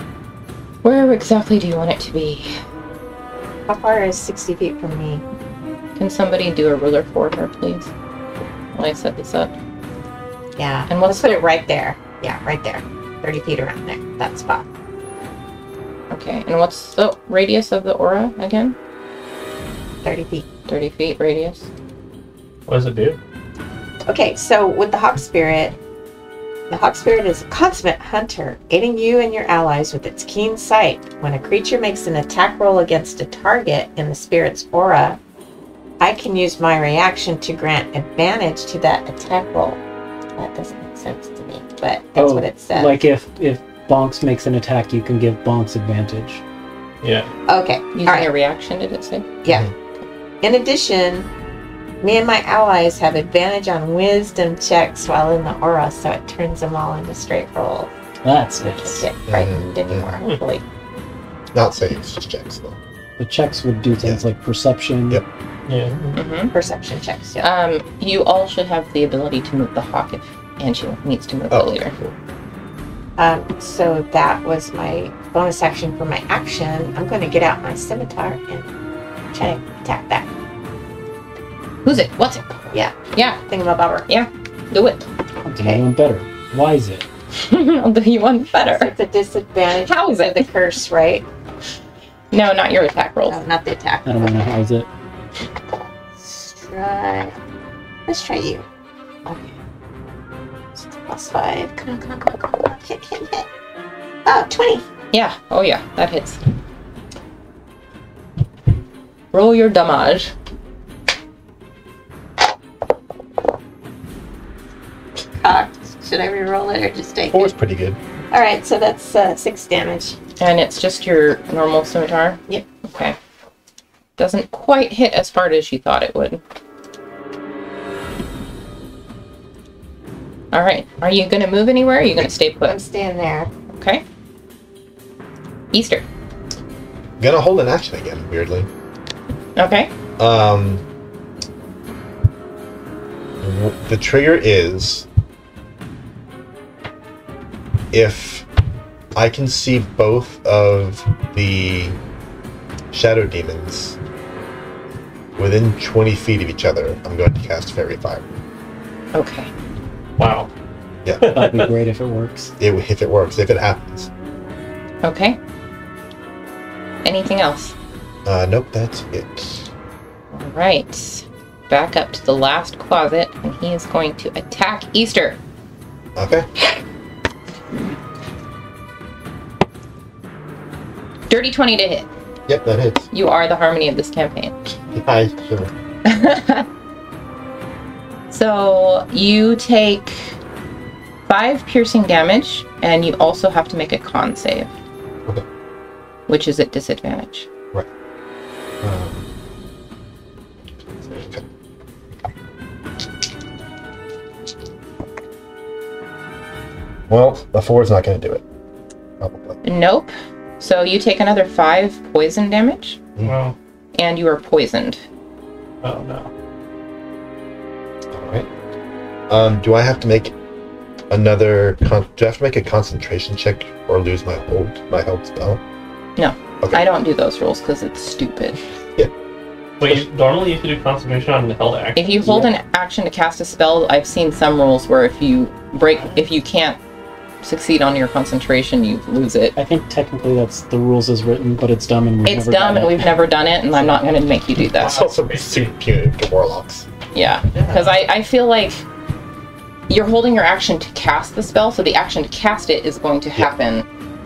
Where exactly do you want it to be? How far is 60 feet from me? Can somebody do a ruler for her, please? While I set this up. Yeah, And let's what's put it right there. Yeah, right there. 30 feet around there, that spot. Okay, and what's the radius of the aura again? 30 feet. 30 feet radius. What does it do? Okay, so with the Hawk Spirit is a consummate hunter, aiding you and your allies with its keen sight. When a creature makes an attack roll against a target in the spirit's aura, I can use my reaction to grant advantage to that attack roll. That doesn't make sense to me, but that's what it says. Like if Bonks makes an attack, you can give Bonks advantage. Yeah. Okay, Using alright. a reaction, did it say? Yeah. In addition, me and my allies have advantage on wisdom checks while in the aura, so it turns them all into straight rolls. That's Don't nice. get frightened anymore, hopefully. Not saves, just checks, though. The checks would do things like perception. Yep. Yeah. Mm-hmm. Perception checks, yeah. You all should have the ability to move the hawk if Angie needs to move the leader. Cool. So that was my bonus action for my action. I'm going to get out my scimitar and try to attack that. Who's it? What's it? Yeah, Yeah, thingamabobber. do it. I'll do one better. Why is it? I'll do you one So better. it's a disadvantage. How is it? The curse, right? No, not your attack rolls. No, not the attack. I don't want to house it. Let's try you. Okay. So it's +5. Come on, come on, come on, come on. Hit, hit, hit. Oh, 20. Yeah. Oh yeah, that hits. Roll your damage. Should I re-roll it or just take 4 it? is pretty good. Alright, so that's 6 damage. And it's just your normal scimitar? Yep. Okay. Doesn't quite hit as hard as you thought it would. Alright. Are you going to move anywhere or are you going to stay I'm put? staying there. Okay. Easter. Gonna hold an action again, weirdly. Okay. The trigger is if I can see both of the shadow demons within 20 feet of each other, I'm going to cast Fairy Fire. Okay. Wow. Yeah, That'd be great if it works. if it works, if it happens. Okay. Anything else? Nope, that's it. Alright. Back up to the last closet and he is going to attack Easter. Okay. Dirty 20 to hit. Yep, that hits. You are the harmony of this campaign. Hi, sure. So you take 5 piercing damage, and you also have to make a con save. Okay. Which is at disadvantage. Right. Well, the 4 is not going to do it. Probably. Nope. So you take another 5 poison damage, Well, and you are poisoned. oh no. Alright. Do I have to make another... do I have to make a concentration check or lose my held spell? No. Okay. I don't do those rules because it's stupid. Wait, normally you can do concentration on held action. If you hold an action to cast a spell, I've seen some rules where if you can't succeed on your concentration, you lose it. I think technically that's the rules as written, but it's dumb and we've It's never dumb done and it. we've never done it, and I'm not going to make you do that. It's also super punitive to warlocks. Yeah, because I feel like you're holding your action to cast the spell, so the action to cast it is going to happen.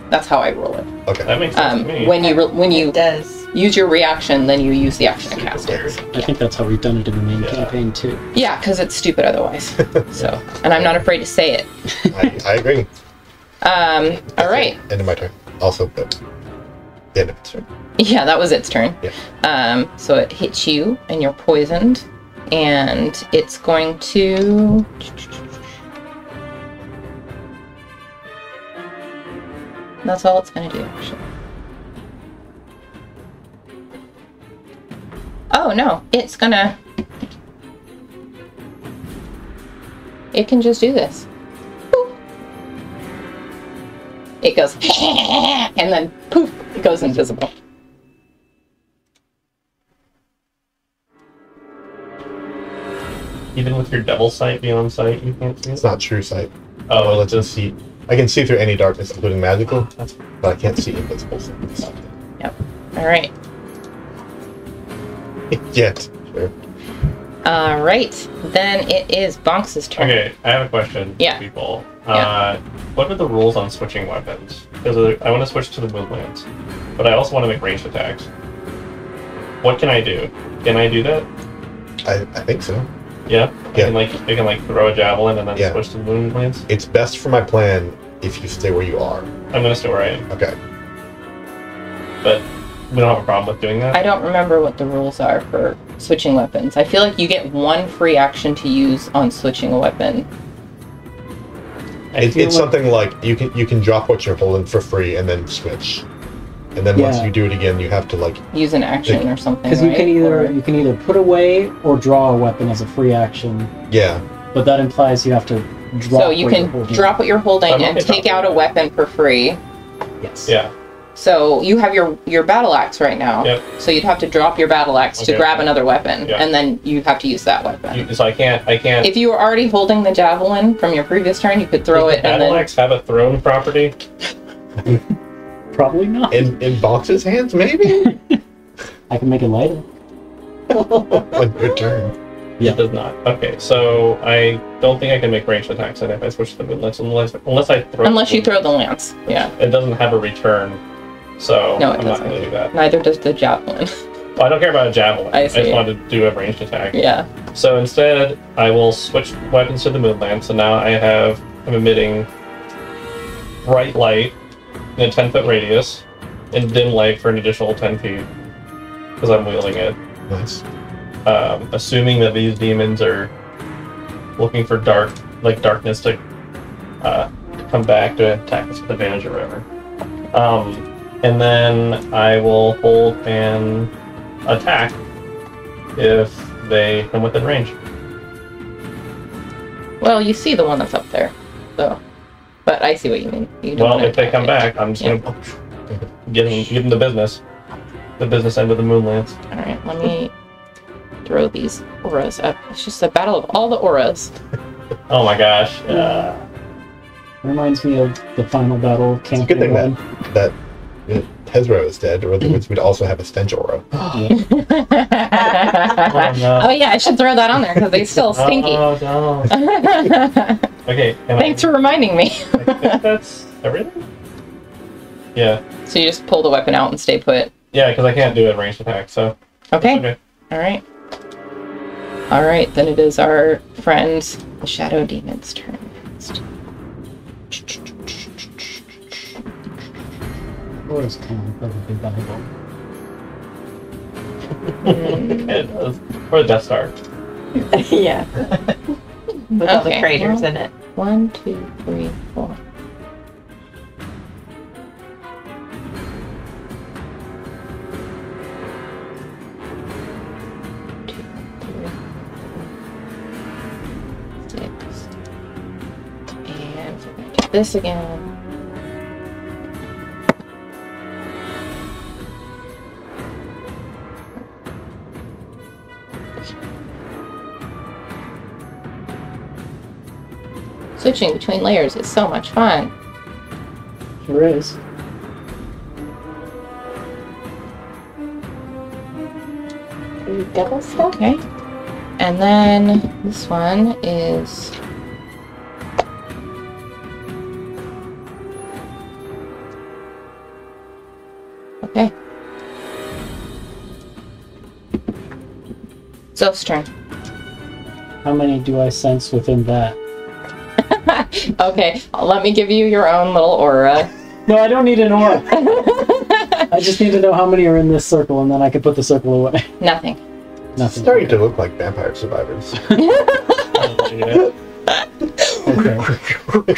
That's how I roll it. Okay. That makes sense to me. When you It does. use your reaction, then you use the action to cast it. I think that's how we've done it in the main campaign too. Yeah, because it's stupid otherwise. So, and I'm not afraid to say it. I agree. All right. End of my turn. Also, the end of its turn. Yeah, that was its turn. Yeah. So it hits you, and you're poisoned, and it's going to. That's all it's going to do, actually. Oh, no. It's going to... It can just do this. Boop. It goes... and then, poof, it goes invisible. Even with your double sight beyond sight, you can't see it? It's not true sight. Oh, let's just see. I can see through any darkness, including magical, That's but I can't see invisible things. Yep. All right. Yet. Sure. All right. Then it is Bonks' turn. Okay, I have a question Yeah. for people. Yeah. What are the rules on switching weapons? Because I want to switch to the Wildemount, but I also want to make ranged attacks. What can I do? Can I do that? I think so. Yeah? Yeah. I can throw a javelin and then Yeah. switch to the Wildemount? It's best for my plan if you stay where you are. I'm going to stay where I am, Okay. but we don't have a problem with doing that? I don't remember what the rules are for switching weapons. I feel like you get 1 free action to use on switching a weapon. It's something like you can drop what you're holding for free and then switch. And then once Yeah. you do it again, you have to like... Use an action or something, Because right? you can either put away or draw a weapon as a free action, Yeah. but that implies you have to drop. So you what you're can holding. drop what you're holding I'm and okay take dropping out a that. weapon for free. Yes. Yeah. So you have your battle axe right now. Yep. So you'd have to drop your battle axe to Okay. grab another weapon, Yeah. and then you have to use that weapon. So I can't... If you were already holding the javelin from your previous turn, you could throw Does it the and battle then... axe have a thrown property? Probably not. In Box's hands, maybe? I can make it lighter. On your turn. Yeah. It does not. Okay, so I don't think I can make ranged attacks if I switch to the Wildemount unless I throw... Unless you throw the lance. Yeah. It doesn't have a return, so No, it I'm not doesn't. going to do that. Neither does the javelin. I don't care about a javelin. I I see. just wanted to do a ranged attack. Yeah. So instead, I will switch weapons to the Moonlamp. So now I'm emitting bright light in a 10-foot radius and dim light for an additional 10 feet because I'm wielding it. Nice. Assuming that these demons are looking for darkness to come back to attack us with advantage or whatever. And then I will hold an attack if they come within range. Well, you see the one that's up there, so... But I see what you mean. You don't Well, wanna if they attack come it. back, I'm just Yeah. gonna give them the business. The business end of the Moonlance. Alright, let me throw these auras up. It's just a battle of all the auras. Oh my gosh. Reminds me of the final battle of It's a Camp good thing 1. that Hezro is dead, or otherwise we'd also have a stench aura. Oh no. Oh yeah, I should throw that on there because they still stinky. Oh no. Okay. Thanks for reminding me. I think that's everything? Yeah. So you just pull the weapon out and stay put. Yeah, because I can't do a ranged attack, so. Okay. Okay. Alright. Alright, then it is our friends, the Shadow Demon's turn next. Or is kind of probably valuable. It does. Or the Death Star. Yeah. With all the Okay, craters well. in it. 1, 2, 3, 4, this again. Switching between layers is so much fun. Sure is. Are you double stuff? Okay. And then this one is... Okay. Zoph's turn. How many do I sense within that? Okay, let me give you your own little aura. No, I don't need an aura. I just need to know how many are in this circle, and then I can put the circle away. Nothing. It's Nothing. starting to look like vampire survivors. Yeah. Okay.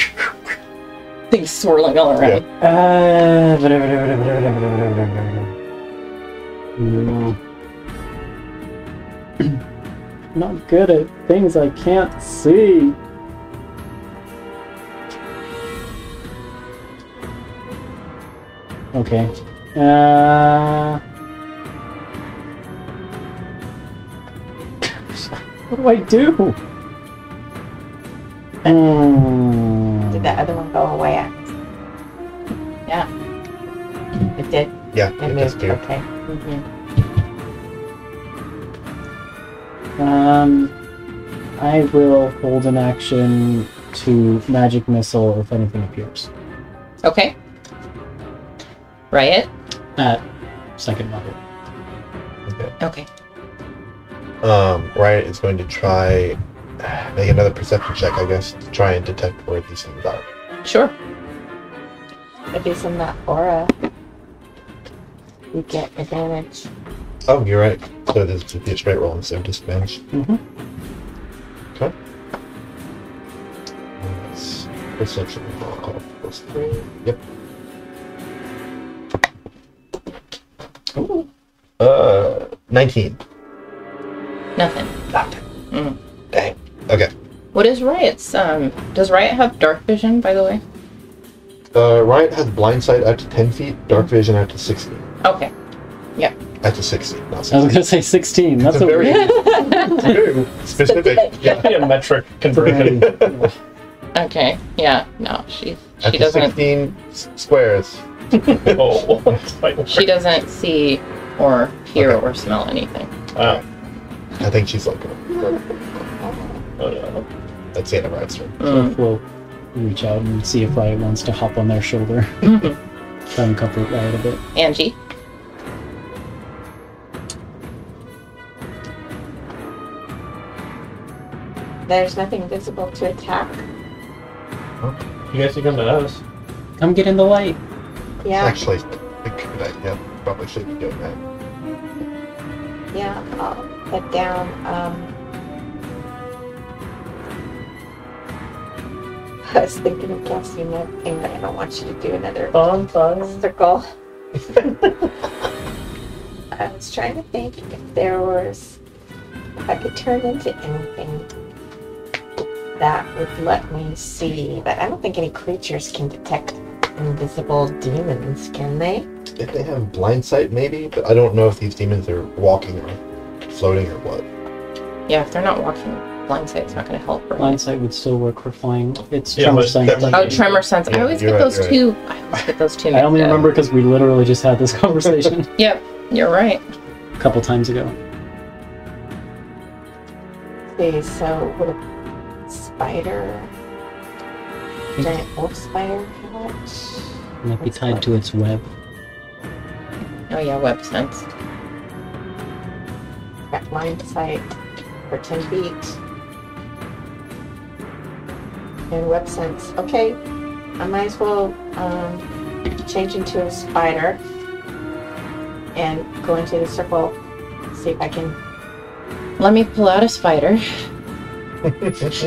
Things swirling all around. Not good at things I can't see. Okay. What do I do? Did that other one go away? Yeah. It did. Yeah, It it moved. disappeared. Okay. I will hold an action to magic missile if anything appears Okay. Riot? at second level. Okay. Riot is going to try make another perception check, I guess, to try and detect where these things are. Sure. If he's in that aura, you get advantage. Oh, you're right. So this would be a straight roll instead of disadvantage. Mm-hmm. Okay. That's perception. Plus 3. Yep. Ooh. 19. Nothing. Nothing. Mm. Dang. Okay. What is Riot's, does Riot have dark vision, by the way? Riot has blind sight out to 10 feet, dark vision out to 60. Okay. Out to 60, not I was 60. gonna say 16. That's It's a very, Okay. very specific. That'd be a metric conversion. Okay. Yeah. No, she Out to doesn't 16 squares. Oh, she doesn't see or hear or smell anything. Wow. I think she's like, Oh, yeah. that's the end of Riot's turn. Mm. We'll reach out and see if Riot wants to hop on their shoulder. Mhm. Try and comfort Riot a bit. Angie. There's nothing visible to attack. You guys can come to us. Come get in the light. Yeah, Actually, I could, yeah, probably should be doing that. yeah. I'll head down. I was thinking of casting that thing, but I don't want you to do another Bonfire. circle. I was trying to think if I could turn into anything that would let me see, but I don't think any creatures can detect invisible demons, can they? If they have blind sight, maybe, but I don't know if these demons are walking or floating or what. Yeah, if they're not walking, blind sight's not going to help. Right? Blind sight would still work for flying. It's Yeah, tremor but sight. that might Oh, be- tremor sense. I Yeah, always you're get right, those you're two. I always get those two. I only mixed up. remember because we literally just had this conversation Yep, you're right. a couple times ago. Okay, so would a spider, giant wolf spider, have it? Might be tied to its web. Oh yeah, web sense. Got line of sight for 10 feet. And web sense. Okay, I might as well change into a spider and go into the circle. See if I can. Let me pull out a spider.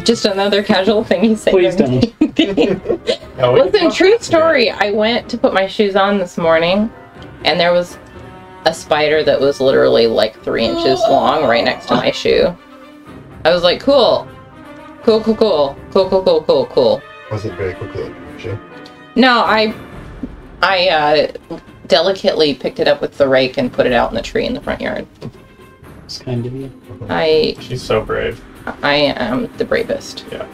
Just another casual thing you say. Please don't. No, we- Listen, true story. I went to put my shoes on this morning, and there was a spider that was literally like 3 inches long right next to my shoe. I was like, cool. Cool, cool, cool. Cool, cool, cool, cool, cool. Was it very quickly? she? No, I delicately picked it up with the rake and put it out in the tree in the front yard. It's kind of you. She's so brave. I am the bravest. Yeah.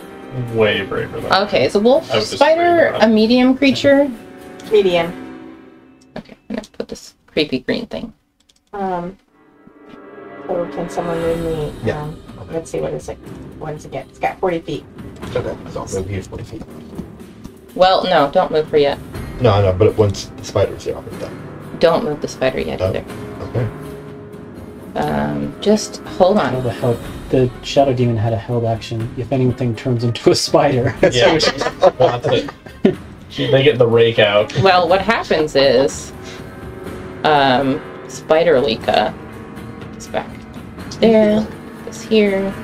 Way braver than Okay, is a wolf I would disagree spider with that. a medium creature? Medium. Okay, I'm gonna put this creepy green thing. So can someone move me? Yeah. Let's see, what is it? What does it get? It's got 40 feet. Okay, so I'll move you 40 feet. Well, no, don't move her yet. No, but once the spider's there, I'll move that. Don't move the spider yet Oh. either. Okay. Just hold Oh, on. the held. The shadow demon had a held action. If anything turns into a spider. Yeah, she wants it. They get the rake out. Well, what happens is, Spider Lika is back there, is here,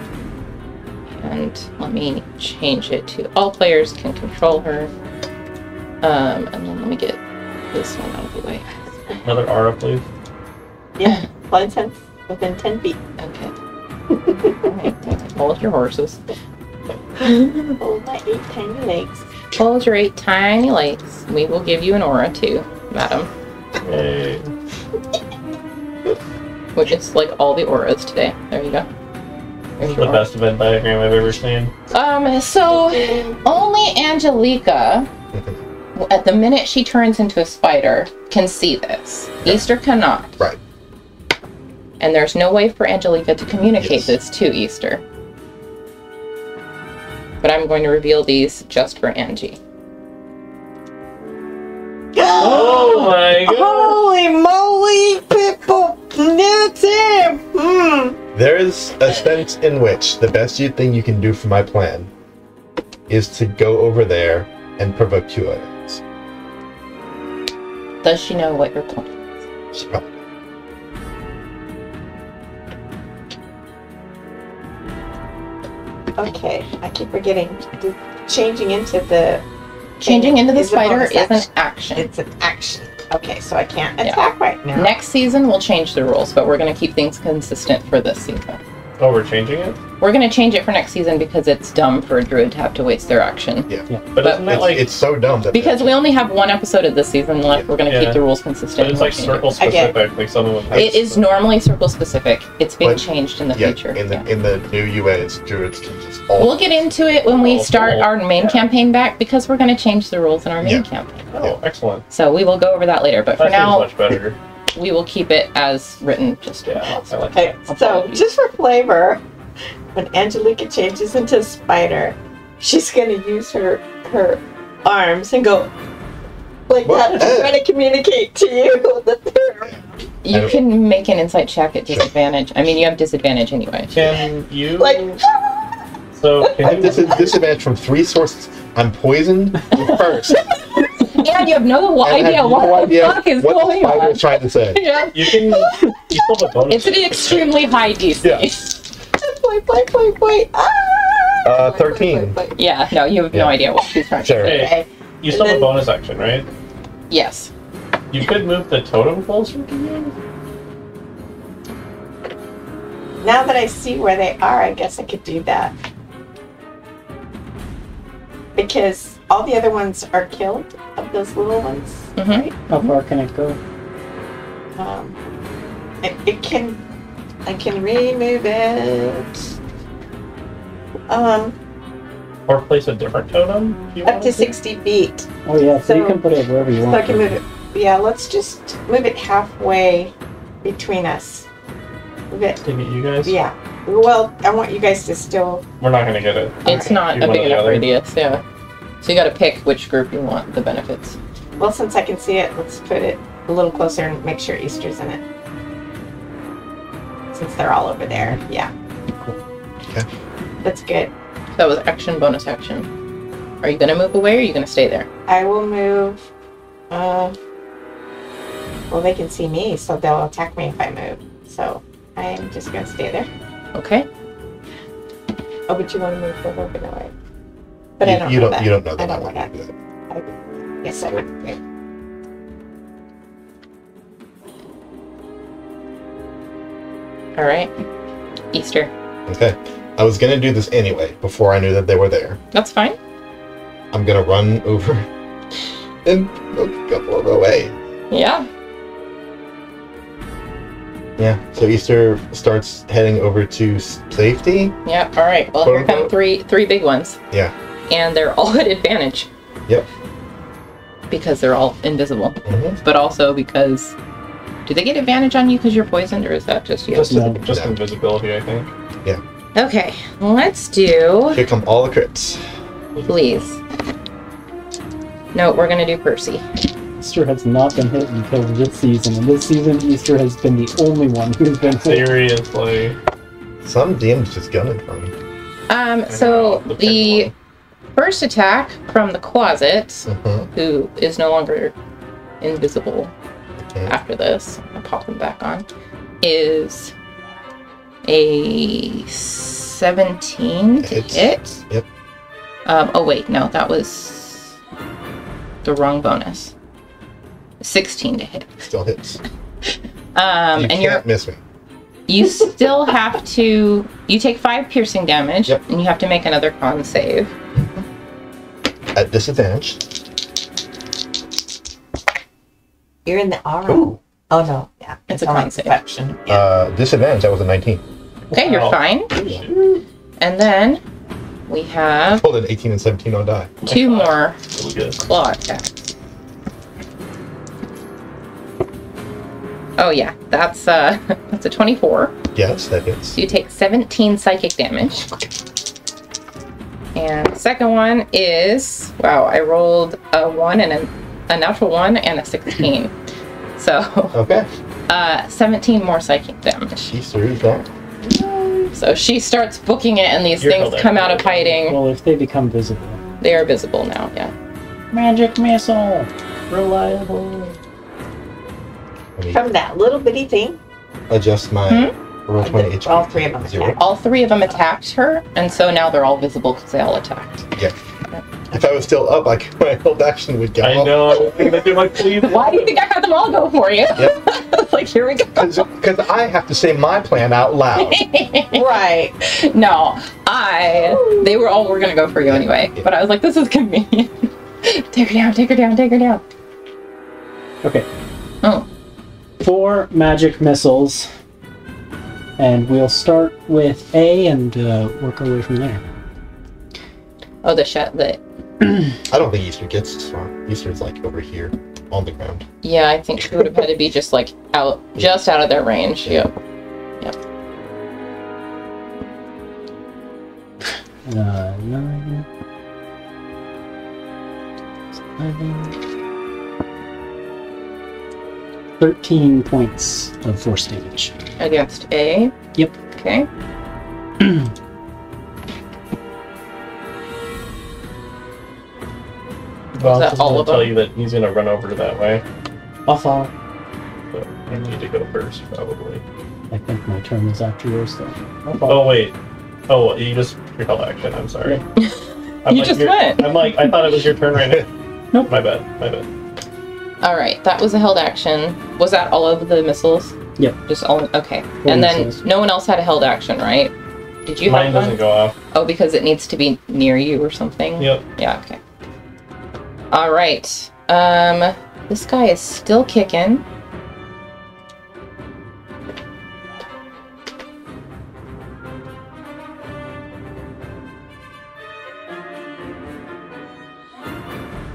and let me change it to all players can control her. And then let me get this one out of the way. Another aura, please. Yeah. Within 10 feet. Okay. Alright, hold your horses. Hold my 8 tiny legs. Hold your 8 tiny legs. We will give you an aura too, madam. Yay. Which is like all the auras today. There you go. There's your The aura. best event diagram I've ever seen. So only Angelica, at the minute she turns into a spider, can see this. Easter cannot. Right. And there's no way for Angelica to communicate Yes. this to Easter. But I'm going to reveal these just for Angie. Oh my god! Holy moly, people! That's it! There is a sense in which the best thing you can do for my plan is to go over there and provoke 2 items. Does she know what your plan is? She probably- Okay, I keep forgetting. Changing into the spider bonus is an action. action. It's an action. Okay, so I can't Yeah. attack right now. Next season, we'll change the rules, but we're going to keep things consistent for this season. Oh, we're changing it? We're going to change it for next season because it's dumb for a druid to have to waste their action. But isn't that like... it's so dumb that Because we only have 1 episode of this season left, we're going to Yeah. keep the rules But consistent. it's and like we'll change circle specific, like someone would It is normally circle specific. It's being But- changed in the yeah, future. in the Yeah. in the new UA, it's druids can just all. We'll get into it when we Oh, start cool. our main Yeah. campaign back because we're going to change the rules in our main Yeah. campaign. Oh, excellent. So we will go over that later. But for That seems now, much better. we will keep it as written. Just Yeah, I like Okay, that. so Apologies. just for flavor, when Angelica changes into a spider, she's gonna use her arms and go like What? that to try to communicate to you that they're You can make an insight check at disadvantage. I mean, you have disadvantage anyway. Can you... like. So, I can have you... disadvantage from 3 sources. I'm poisoned first. And you have no and I idea have what no the idea fuck is what the going spider on. is trying to say. Yeah. You can... You still have a bonus. It's an extremely high DC. Yeah. Wait. Ah! 13. Yeah, no, you have no Yeah. idea what she's trying to Sure. say. Okay. You still have a bonus action, right? Yes. You could move the totem closer to you? Now that I see where they are, I guess I could do that. Because all the other ones are killed, of those little ones, Mhm. right? How far can it go? It can, I can remove it. Or place a different totem? if you Up wanted to 60 feet. Oh yeah, so you So- can put it wherever you So want. I can move it. Yeah, let's just move it halfway between us. Move it. To get you guys? Yeah. Well, I want you guys to still. We're not gonna get it. It's not You a one big or the enough other. radius, yeah. So you gotta pick which group you want the benefits. Well, since I can see it, let's put it a little closer and make sure Easter's in it. Since they're all over there. Yeah. Okay. That's good. That was action, bonus action. Are you gonna move away or are you gonna stay there? I will move. Well, they can see me, so they'll attack me if I move. So I'm just gonna stay there. Okay. Oh, but you want to move further up and away. But I don't you know don't that. you don't know I that I don't want know to do that. Yes, I would. Okay. All right. Easter. Okay. I was gonna do this anyway before I knew that they were there. That's fine. I'm gonna run over and look a couple of away. Yeah. Yeah. So Easter starts heading over to safety. Yeah. All right. Well, here come three big ones. Yeah. And they're all at advantage. Yep. Because they're all invisible. Mm-hmm. But also because... Do they get advantage on you because you're poisoned, or is that just you? Just No. invisibility, I think. Yeah. Okay. Let's do... Here come all the crits. Please. No, we're going to do Percy. Easter has not been hit until this season, and this season Easter has been the only one who's been hit. Seriously. Some DM's just gunning for me. So the the first attack from the closet, Uh-huh. who is no longer invisible Okay. after this, I'll pop them back on, is a 17 to Hits. hit. Yep. Oh wait, no, that was the wrong bonus. 16 to hit. Still hits. You And can't miss me. you still have to, you take 5 piercing damage, Yep. and you have to make another con save. At disadvantage. You're in the aura. Ooh. Oh no, yeah. It's a only con save. perception. Yeah. Disadvantage, that was a 19. Okay, you're Wow. fine. And then we have Hold an 18 and 17 on die. 2 more Really good. claw attacks. Oh yeah, that's a 24. Yes, that hits. So you take 17 psychic damage. And the second one is, wow, I rolled a 1 and a natural 1 and a 16. So, Okay. 17 more psychic damage. Easter is that. So she starts booking it, and these You're things held come out. out of hiding. Well, if they become visible. They are visible now, yeah. Magic missile! Reliable. Let me From that little bitty thing. adjust my roll 20 HP. All three of them Zero. attack. All 3 of them attacked her, and so now they're all visible because they all attacked. Yeah. If I was still up, my hold action would go. I know, I was thinking that you're like, please. Why do you think I had them all go for you? Yep. Like, here we go. Because I have to say my plan out loud. Right. No, they were all gonna go for you anyway. Yeah. But I was like, this is convenient. Take her down, take her down, take her down. Okay. Oh, 4 magic missiles. And we'll start with A and work our way from there. oh, the I don't think Easter gets this far. Easter's like over here on the ground. yeah, I think she would have had to be just like just out of their range. Yep. 9, 11, 13 points of force damage. Against A. Yep. Okay. Well, that just all gonna of tell them? you that he's gonna run over to that way. I'll follow. So I need to go first, probably. I think my turn is after yours, though. I'll Oh follow. wait. Oh, you just your held action. I'm sorry. I'm You like, just you're- went. I'm like, I thought it was your turn right now. Nope. My bad. My bad. All right, that was a held action. Was that all of the missiles? Yep. Just all. Okay. Four And then missiles. no one else had a held action, right? Did you Mine have doesn't one? go off. Oh, because it needs to be near you or something. Yep. Yeah. Okay. All right. This guy is still kicking.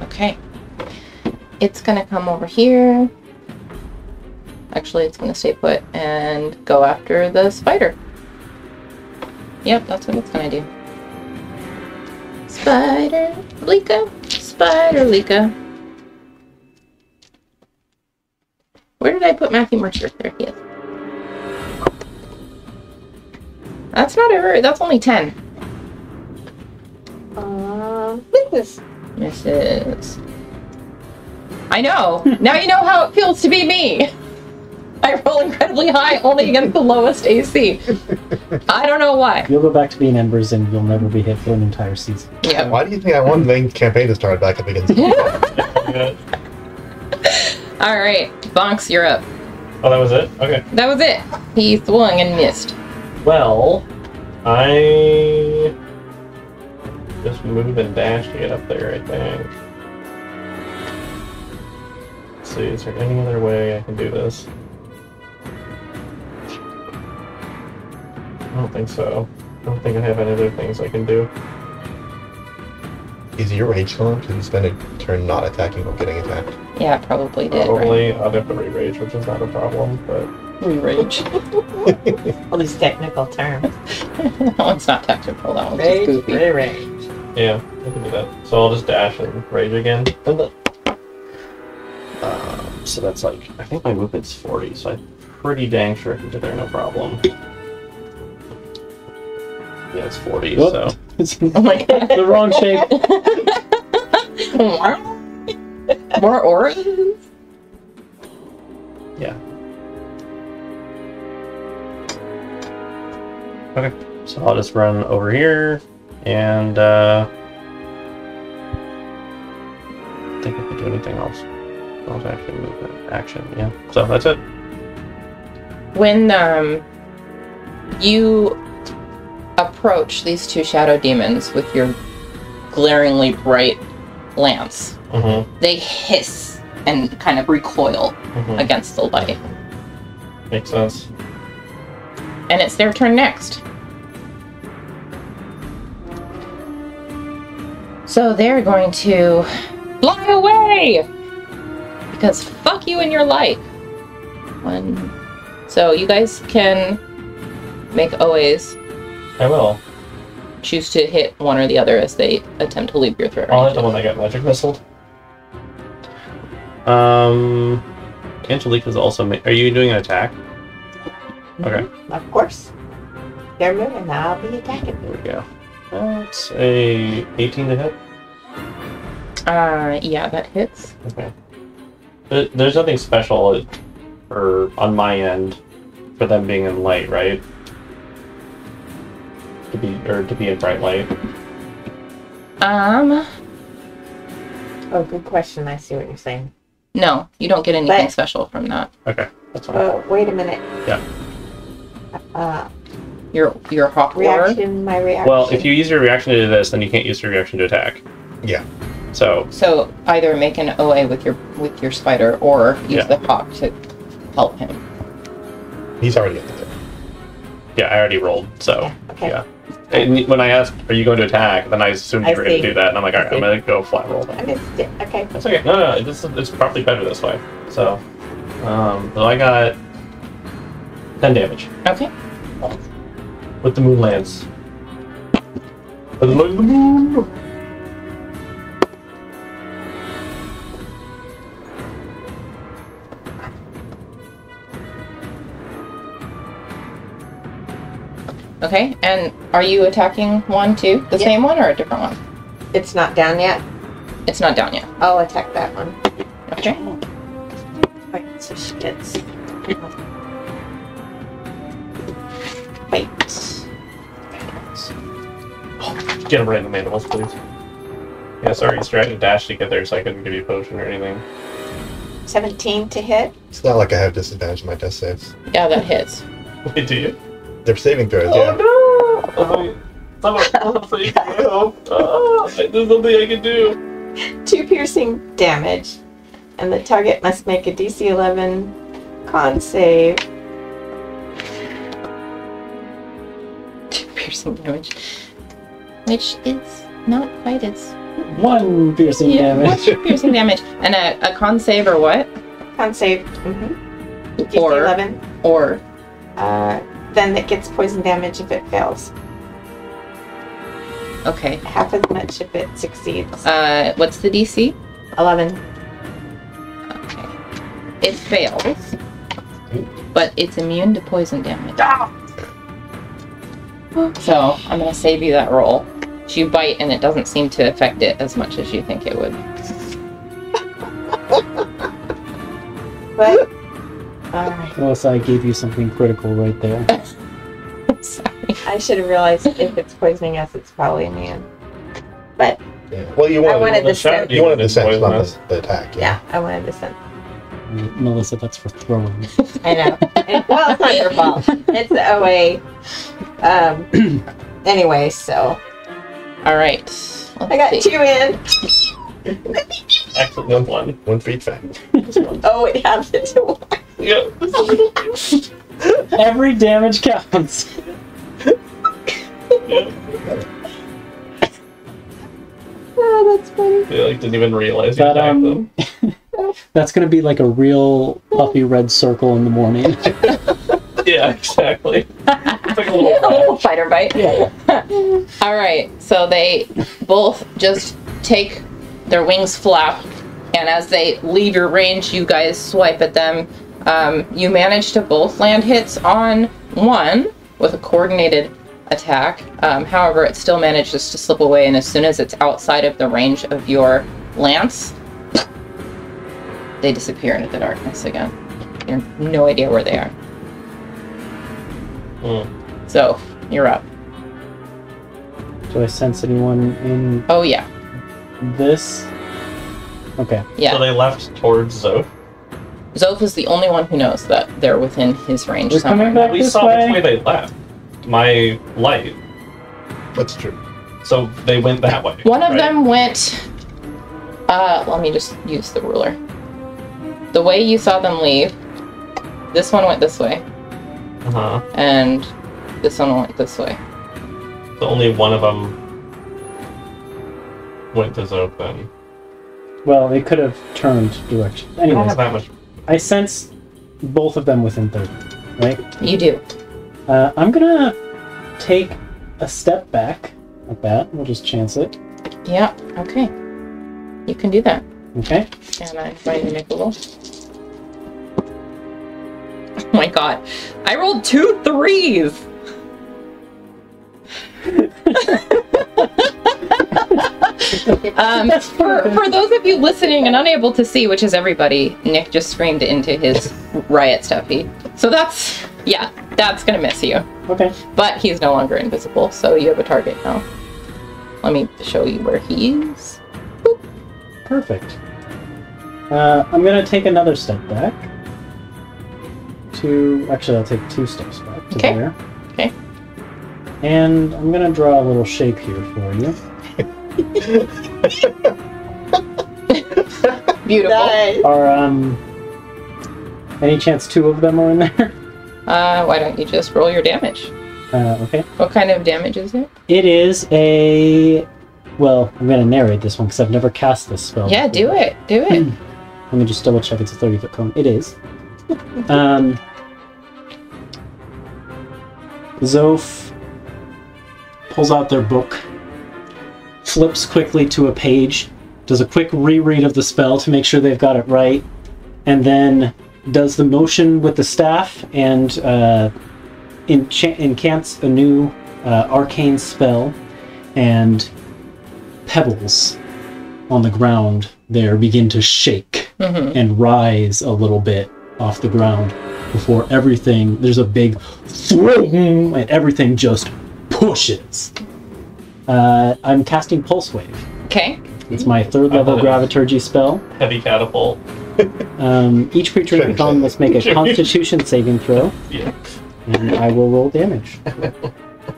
Okay. It's gonna come over here. Actually, it's gonna stay put and go after the spider. Yep, that's what it's gonna do. Spider Lika. Spider Lika. Where did I put Matthew Mercer? There he is. That's not a that's only 10. Witness. Misses. I know. Now you know how it feels to be me. I roll incredibly high only against the lowest AC. I don't know why. You'll go back to being Embers and you'll never be hit for an entire season. Yeah. Why do you think I want the main campaign to start back up against? Yeah. All right, Bonks, you're up. Oh, that was it? Okay. That was it. He swung and missed. Well, I just move and dash to get up there, I think. Let's see, is there any other way I can do this? I don't think so. I don't think I have any other things I can do. Is your rage gone? Did you spend a turn not attacking or getting attacked? Yeah, it probably did. Probably. I'll have to re-rage, which is not a problem, but... Right? Re-rage. All these technical terms. That one's not technical, that one's just goofy. Rage. Yeah, I can do that. So I'll just dash and rage again. So that's like, I think my movement's 40, so I'm pretty dang sure I can get there, no problem. Yeah, it's 40, Whoop. so... Oh my god. The wrong shape. More auras? Yeah. Okay, so I'll just run over here, and I think I can do anything else. I'll actually move that action, yeah. So that's it. When you approach these two shadow demons with your glaringly bright lance, they hiss and kind of recoil against the light. Makes sense. And it's their turn next. So they're going to fly away! Because fuck you and your light. So you guys can make OAs. I will. Choose to hit one or the other as they attempt to leave your threat I'll hit range. the one that got magic missiled. Angelique is also... Are you doing an attack? Okay. Of course. They're moving now. I'll be attacking. There we go. That's a 18 to hit. Yeah, that hits. Okay. There's nothing special on my end for them being in light, right? To be in bright light. Oh, good question. I see what you're saying. No, you don't get anything But- special from that. Okay, that's fine. Oh, wait a minute. Yeah. Your hawk aura. Reaction, my reaction. Well, if you use your reaction to this, then you can't use your reaction to attack. Yeah. So So either make an OA with your spider or use Yeah. the hawk to help him. He's already at the tip. yeah, I already rolled. So Yeah, okay. yeah. And when I asked, "Are you going to attack?" then I assumed you I were going to see. do that, and I'm like, "All right, I I'm see. going to go flat roll I then." missed it. Okay. That's okay. No, it's probably better this way. So, so I got 10 damage Okay. with the moon lance. With the moon. Okay, and are you attacking one too? The Yeah. same one or a different one? It's not down yet. It's not down yet. I'll attack that one. Okay. Right, so she gets... Wait. Get him right in the mandibles, please. Yeah, sorry, he's trying to dash to get there, so I couldn't give you a potion or anything. 17 to hit. It's not like I have disadvantage on my death saves. Yeah, that hits. Wait, do you? They're saving throws, yeah. Oh no! There's nothing I can do. 2 piercing damage. And the target must make a DC 11 con save. 2 piercing damage. Which is not quite as... 1 piercing Yeah, damage. 1 piercing damage. And a con save or what? Con save. DC Or- 11. Or... Then it gets poison damage if it fails. Okay. Half as much if it succeeds. What's the DC? 11. Okay. It fails. But it's immune to poison damage. So, I'm going to save you that roll. You bite and it doesn't seem to affect it as much as you think it would. But... Alright. Melissa, I gave you something critical right there. Sorry. I should have realized if it's poisoning us, it's probably immune. But, Yeah. Well, you I wanted, wanted the the shot sense. you wanted the It's sense, not poisonous. the attack. Yeah, I wanted the sense. Melissa, that's for throwing. I know. Well, it's not your fault. It's the OA. Anyway, so. All right. I got 2 in. Actually, no, 1. 1 for each fact. Oh, it happened to 1. Yeah. Every damage counts. Oh, that's funny. They like didn't even realize you But, attacked them. That's gonna be like a real puffy red circle in the morning. Yeah, exactly. It's like a A little. little fighter bite. Yeah. All right. So they both just take their wings flap, and as they leave your range, you guys swipe at them. You manage to both land hits on one with a coordinated attack. However, it still manages to slip away, and as soon as it's outside of the range of your lance, they disappear into the darkness again. You have no idea where they are. So, you're up. Do I sense anyone in Oh, yeah. this? Okay. Yeah. So they left towards Zoph. Zoph is the only one who knows that they're within his range We're somewhere. coming back We this saw which way way. they left. My light. That's true. So they went that way. One of right? them went... let me just use the ruler. The way you saw them leave, this one went this way, Uh-huh. and this one went this way. So only one of them went to Zoph then. Well, they could have turned direction. I don't Anyways, have that much. I sense both of them within 30, right? You do. I'm gonna take a step back like that. We'll just chance it. Yeah, okay. You can do that. Okay. And I'm going to make a roll. Oh my god. I rolled 2 3s! For those of you listening and unable to see, which is everybody, Nick just screamed into his riot stuffy. So that's, yeah, that's gonna miss you. Okay. But he's no longer invisible, so you have a target now. Let me show you where he is. Perfect. I'm gonna take another step back. Actually, I'll take 2 steps back to Okay. there. Okay. And I'm gonna draw a little shape here for you. Beautiful. Nice. Are any chance 2 of them are in there? Why don't you just roll your damage? Okay. What kind of damage is it? It is a. Well, I'm gonna narrate this one because I've never cast this spell. Yeah, do it. Do it. Let me just double check it's a 30-foot cone. It is. Zoph pulls out their book, flips quickly to a page, does a quick reread of the spell to make sure they've got it right, and then does the motion with the staff and incants a new arcane spell, and pebbles on the ground there begin to shake and rise a little bit off the ground before everything, there's a big throom, and everything just pushes. I'm casting Pulse Wave. Okay. It's my 3rd level Graviturgy spell. Heavy catapult. Each creature in the column must make a Constitution saving throw, Yeah. and I will roll damage.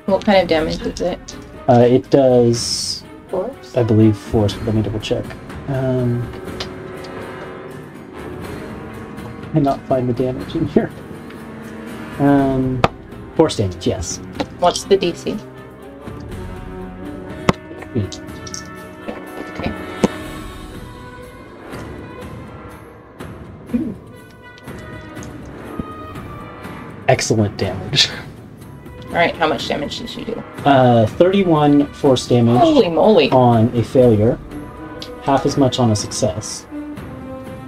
What kind of damage is it? It does, Force. I believe, force, but let me double check. I cannot find the damage in here. Force damage, yes. What's the DC? Okay. Excellent damage. Alright, how much damage did you do? 31 force damage Holy moly. on a failure, half as much on a success.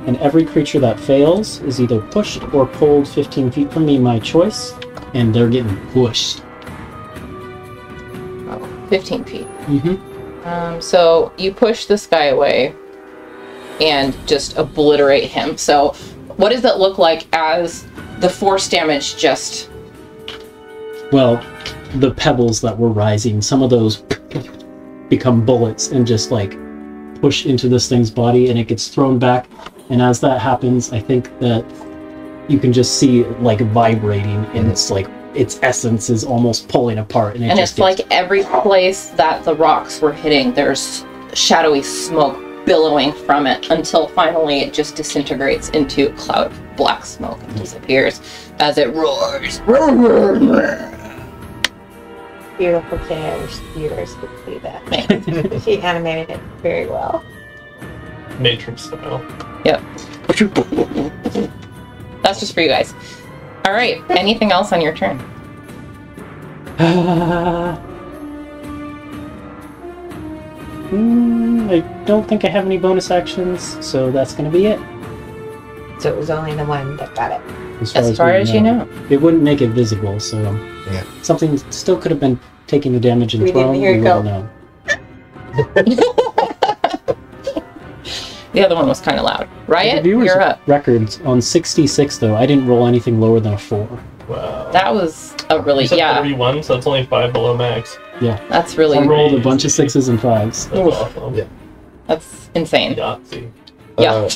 And every creature that fails is either pushed or pulled 15 feet from me, my choice, and they're getting pushed. Oh, 15 feet. Mm-hmm. So you push this guy away and just obliterate him. So what does it look like as the force damage just... Well, the pebbles that were rising, some of those become bullets and just like push into this thing's body, and it gets thrown back. And as that happens, I think that you can just see it like vibrating, and it's like its essence is almost pulling apart, and And just it's like every place that the rocks were hitting, there's shadowy smoke billowing from it until finally it just disintegrates into a cloud of black smoke and disappears as it roars. Beautiful kid. I wish the viewers could see that. She animated it very well. Matrix style. Yep. That's just for you guys. All right. Anything else on your turn? I don't think I have any bonus actions, so that's going to be it. So it was only the one that got it. As far we as you know. It wouldn't make it visible, so Yeah. something still could have been taking the damage and We didn't thrown. hear it go. Know. The other one was kind of loud. The Riot, viewers' you're up. records on 66, though, I didn't roll anything lower than a 4. Wow. That was a really, You said yeah, 31, so that's only 5 below max. that's really, I rolled a bunch of 6s and 5s. That's awesome. Yeah. that's insane. Yahtzee. Yeah.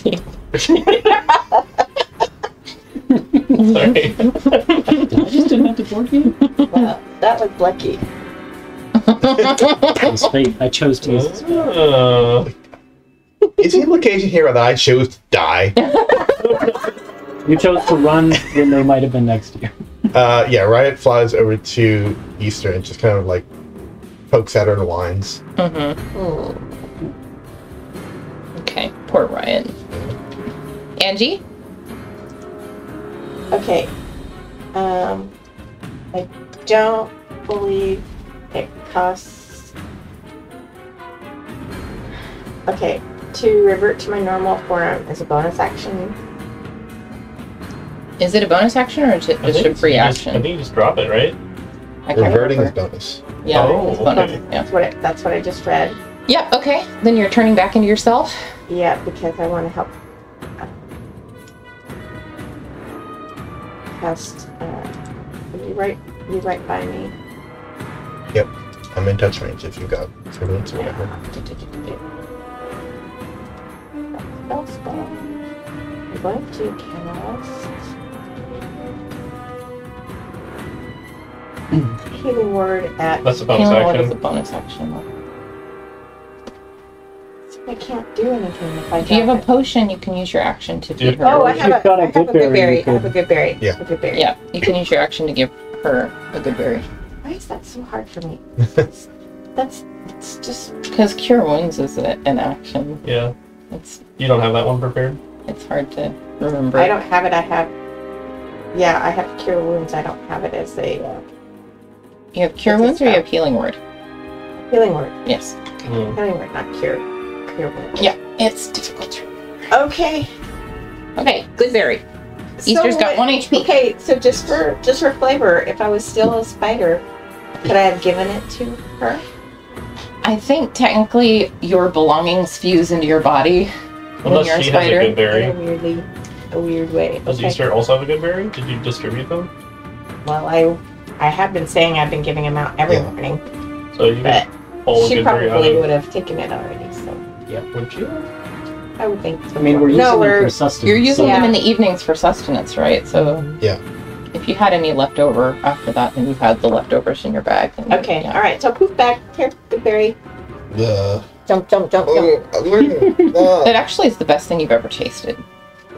Sorry. Did I just invent a board game? Wow, that was lucky. It was fate. I chose to use this. Is the implication here that I chose to die? You chose to run when they might have been next to you. Yeah, Riot flies over to Easter and just kind of like pokes at her and whines. Okay, poor Riot. Angie? Okay. I don't believe it costs. Okay, to revert to my normal form is a bonus action. Is it a bonus action or is it I just think a free I action? think you just drop it, right? I can't Reverting is remember. bonus. Yeah, Oh, it's bonus. okay. Yeah. That's what I just read. Yeah, okay. Then you're turning back into yourself. Yeah, because I want to help. Cast. You right by me. Yep. I'm in touch range if you've got 3 minutes or whatever. Spell. I'm going to cast healing word at. That's a bonus Healing Word is action. a bonus action. I can't do anything if I. If you have drop a it. potion, you can use your action to feed her. Oh, I If have you've got a I have good a good berry, you berry. I have a could- good berry. Yeah. A good berry. Yeah, you can use your action to give her a good berry. Why is that so hard for me? It's just. Because Cure Wounds is an action. Yeah. It's You don't have that one prepared? hard to remember. I don't have it. I have. Yeah, I have cure wounds. I don't have it as a You have Cure It's a Wounds or you spell. have Healing Word? healing word. Yes. Mm. Healing word, not cure. Cure word. Yeah, it's difficult to remember. Okay. Okay, good berry. Easter's got 1 HP. Okay, so just for flavor, if I was still a spider, could I have given it to her? I think technically your belongings fuse into your body when Unless you're a she has a spider. good berry. In a weird way. Does Okay. Easter also have a good berry? Did you distribute them? Well, I have been saying I've been giving them out every Yeah. morning, So you but can pull a she good berry out probably of would have taken it already. So Would you? I would think. I mean, we're using no, them we're for sustenance. You're using so- them in the evenings for sustenance, right? So Yeah. if you had any left over after that, then you had the leftovers in your bag. Then okay. yeah. All right. So poof back here, good berry. Jump, jump, jump, jump. It actually is the best thing you've ever tasted.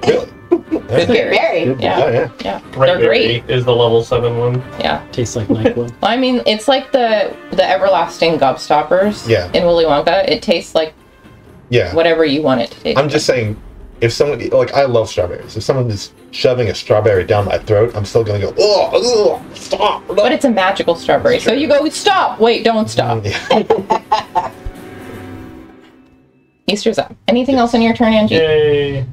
Really? Good Yeah. berry. Berry. Good. Yeah, Oh, yeah. yeah. Right They're berry great. is the level 7 one. Yeah. Tastes like NyQuil. Well, I mean, it's like the everlasting gobstoppers Yeah. in Willy Wonka. It tastes like Yeah. whatever you want it to taste. I'm just saying, if someone, like, I love strawberries. If someone is shoving a strawberry down my throat, I'm still gonna go, oh, stop. But it's a magical strawberry. So you go, stop! Wait, don't stop. Yeah. Easter's up. Anything else on your turn, Angie? Yay!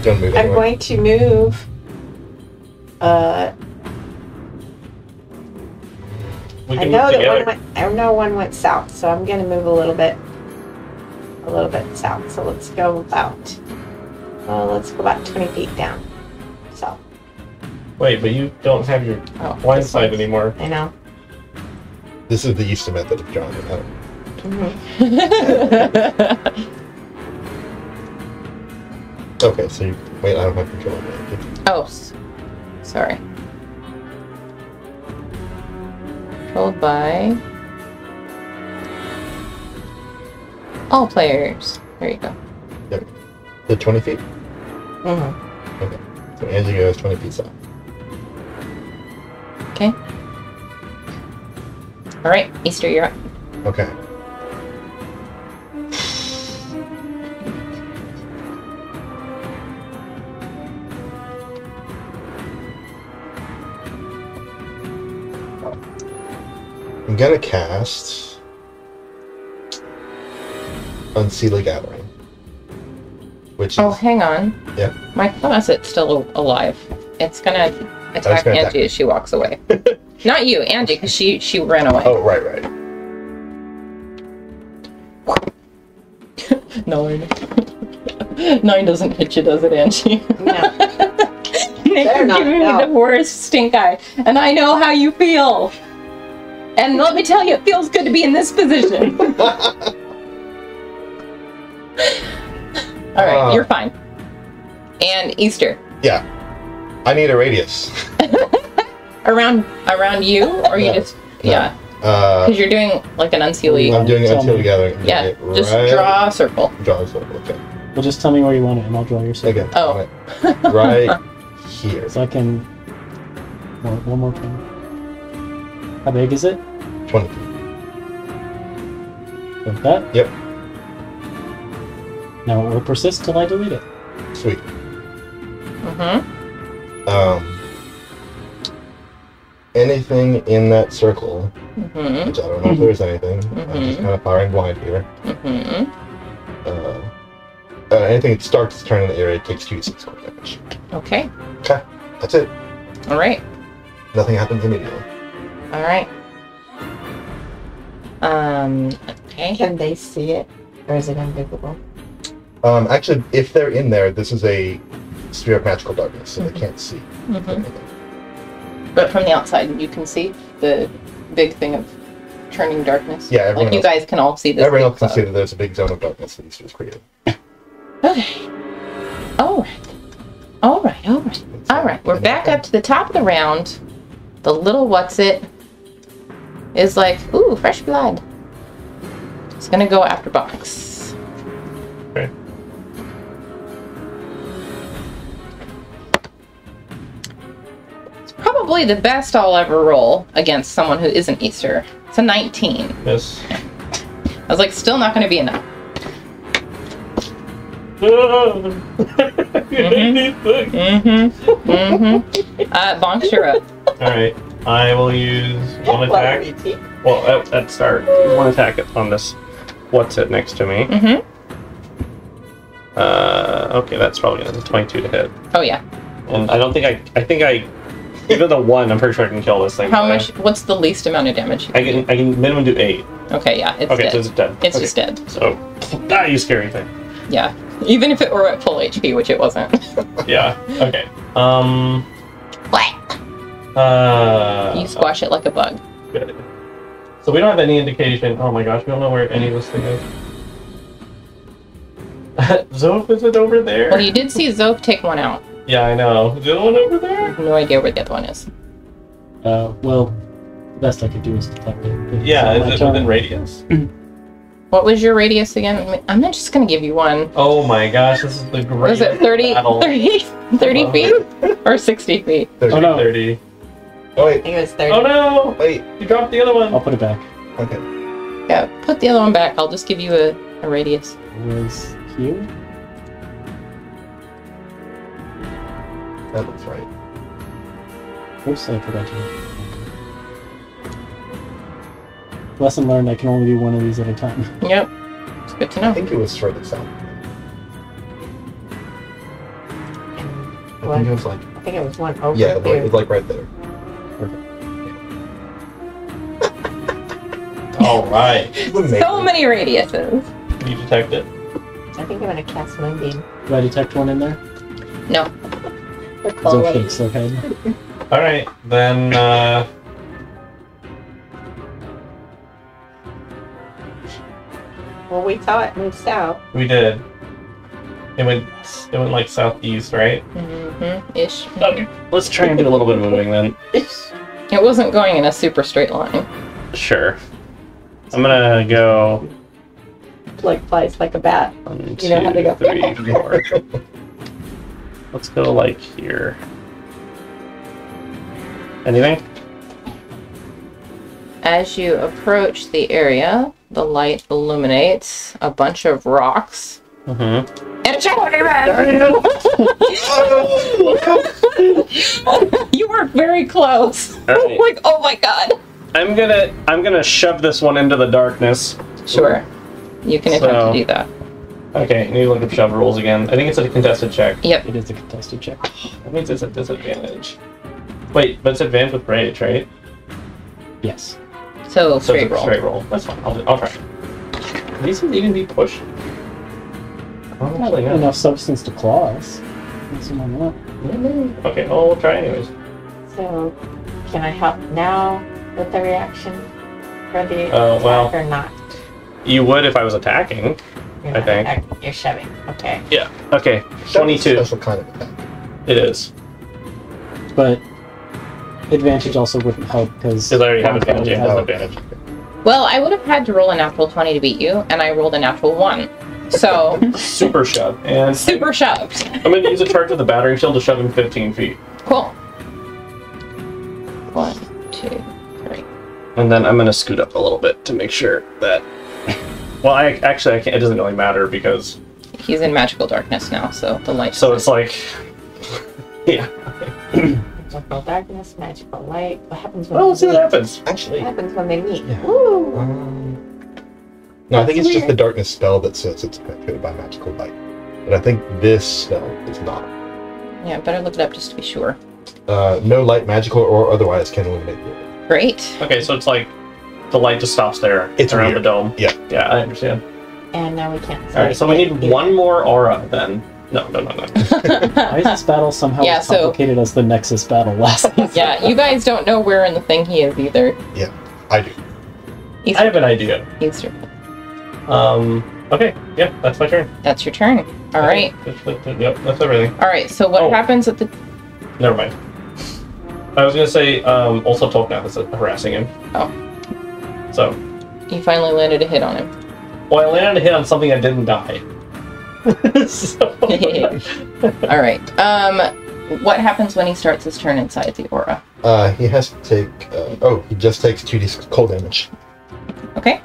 Don't move I'm anywhere. going to move. We I can know move that together. I know one went south, so I'm going to move a little bit south. So let's go about 20 feet down. So Wait, but you don't have your Oh, blind this side one's- anymore. I know. This is the Easter method of drawing it out. Mhm. Okay, so you, wait, I don't have control of it. Oh, sorry. controlled by all players. There you go. The 20 feet? Mm-hmm. Okay. So Angie goes 20 feet south. Okay. All right, Easter, you're up. Okay. I'm gonna cast Unseal the Gathering. Which is... Oh, hang on. Yeah. My closet's still alive. It's gonna attack gonna Angie attack. as she walks away. Not you, Angie, because she ran away. Oh, right. 9. 9 doesn't hit you, does it, Angie? No. Nick, Better you're not, giving no. me the worst stink eye, and I know how you feel. And let me tell you, it feels good to be in this position. All right, you're fine. And Easter, Yeah. I need a radius. around you, or you No, just no. yeah, Uh, because you're doing like an unseelie. I'm doing Tell Unseal me. the Gathering. I'm Yeah, doing it just right- draw a circle. Draw a circle, okay. Well, just tell me where you want it, and I'll draw your circle. Again. Oh. I want it right here. So I can... One more time. How big is it? 20 feet. Like that? Yep. Now it will persist till I delete it. Sweet. Mm-hmm. Anything in that circle, Mm-hmm. which I don't know if there's anything. I'm just Mhm. kind of firing blind here. Mm-hmm. Anything that starts its turn in the area takes 2d6 cold damage. Okay. That's it. All right. Nothing happens immediately. All right. Okay. Can they see it? Or is it invisible? Actually, if they're in there, this is a sphere of magical darkness, so Mhm. they can't see Mm-hmm. anything. But from the outside, you can see the big thing of turning darkness. Yeah, everyone Like you else, guys can all see this. everyone big else can see cloud. that there's a big zone of darkness that Easter has created. Okay. All right. All right. We're back up to the top of the round. The little what's it is like, ooh, fresh blood. It's gonna go after Box. Okay. It's probably the best I'll ever roll against someone who isn't Easter. It's a 19. Yes. I was like, still not gonna be enough. Bonks, you're up. Alright. I will use one attack. Well, at start. One attack on this. What's it next to me? Mm-hmm. Okay, that's probably a 22 to hit. Oh yeah. And I think I even the 1, I'm pretty sure I can kill this thing. How much? What's the least amount of damage? I can minimum do 8. Okay, yeah, it's Okay, dead. so it's dead. It's Okay. just dead. So, you scary thing. Yeah. Even if it were at full HP, which it wasn't. Yeah. Okay. What? You squash it like a bug. Good. So we don't have any indication. Oh my gosh, we don't know where any of this thing is. Zope, is it over there? Well, you did see Zope take one out. Yeah, I know. Is the other one over I there? have no idea where the other one is. Well, the best I could do is detect it. Yeah, So my is it turn- within radius? What was your radius again? I'm not just gonna give you one. Oh my gosh, this is the greatest Was it 30, battle. 30 feet? Or 60 feet? There's Oh, no. 30. Oh, I wait. think it was 30. Oh no! Wait. You dropped the other I'll one. put it back. Okay. Yeah, put the other one back. I'll just give you a radius. It was here. That looks right. Oops, I forgot to. Lesson learned, I can only do one of these at a time. Yep. It's good to I know. think it was further south. I What? think it was like... I think it was one over Yeah, it here. was like right there. Alright. So many radiuses. Can you detect it? I think I'm gonna cast Moonbeam. Do I detect one in there? No. For It's Chloe. okay, it's okay. Alright, then Well, we saw it move south. we did. It went like southeast, right? Mm-hmm. Ish. Okay. Let's try and do a little bit of moving then. It wasn't going in a super straight line. Sure. I'm gonna go Like flies like a bat. 1, You know how to 2, go. 3, 4. Let's go like here. Anything? As you approach the area, the light illuminates a bunch of rocks. Mm-hmm. And a giant You were very close. Alright. Like, oh my god. I'm gonna shove this one into the darkness. Sure. You can attempt So- to do that. Okay, I need to look up shove rules again. I think it's a contested check. Yep. It is a contested check. That means it's a disadvantage. Wait, but it's advantage with rage, right? Yes. So, So straight it's a roll. straight roll. That's fine. I'll try. Can these even be pushed? I don't Not actually know. enough substance to claw us. Nothing on that. Okay, well, we'll try anyways. So, can I help now with the reaction for the attack well- or not? You would if I was attacking. You're I not think. attacking, You're shoving. Okay. Yeah. Okay. That's a 22. Special kind of attack. It is. But advantage also wouldn't help because Because I already have advantage. Yeah, Oh, that's advantage. Well, I would have had to roll a natural 20 to beat you, and I rolled a natural 1. So, Super shove. And super shoved. I'm going to use a charge of the battering shield to shove him 15 feet. Cool. 1, 2, 3. And then I'm going to scoot up a little bit to make sure that... Well, I can't. It doesn't really matter because... He's in magical darkness now, so the light. So it's like... Yeah. Magical darkness, magical light. What happens when Well, they let's see what meet? happens. Actually, What happens when they meet? Yeah. Woo! No, I think That's it's just the weird. darkness spell that says it's penetrated by magical light. But I think this spell is not. Yeah, better look it up just to be sure. No light, magical or otherwise, can illuminate the area. Great. Okay, so it's like the light just stops there It's around weird. the dome. Yeah. Yeah, I understand. And now we can't. Alright, so we need one more aura then. No. Why is this battle somehow Yeah, as so- complicated as the Nexus battle last season? Yeah, you guys don't know where in the thing he is either. I do. I have an idea. Easter. Okay, yeah, that's my turn. That's your turn. All right. Yep, that's everything. All right. So what Oh. happens at the? Never mind. I was gonna say, also Tolknath is harassing him. Oh. So, You finally landed a hit on him. well, I landed a hit on something that didn't die. So- All right. What happens when he starts his turn inside the aura? He has to take. He just takes 2d6 cold damage. Okay.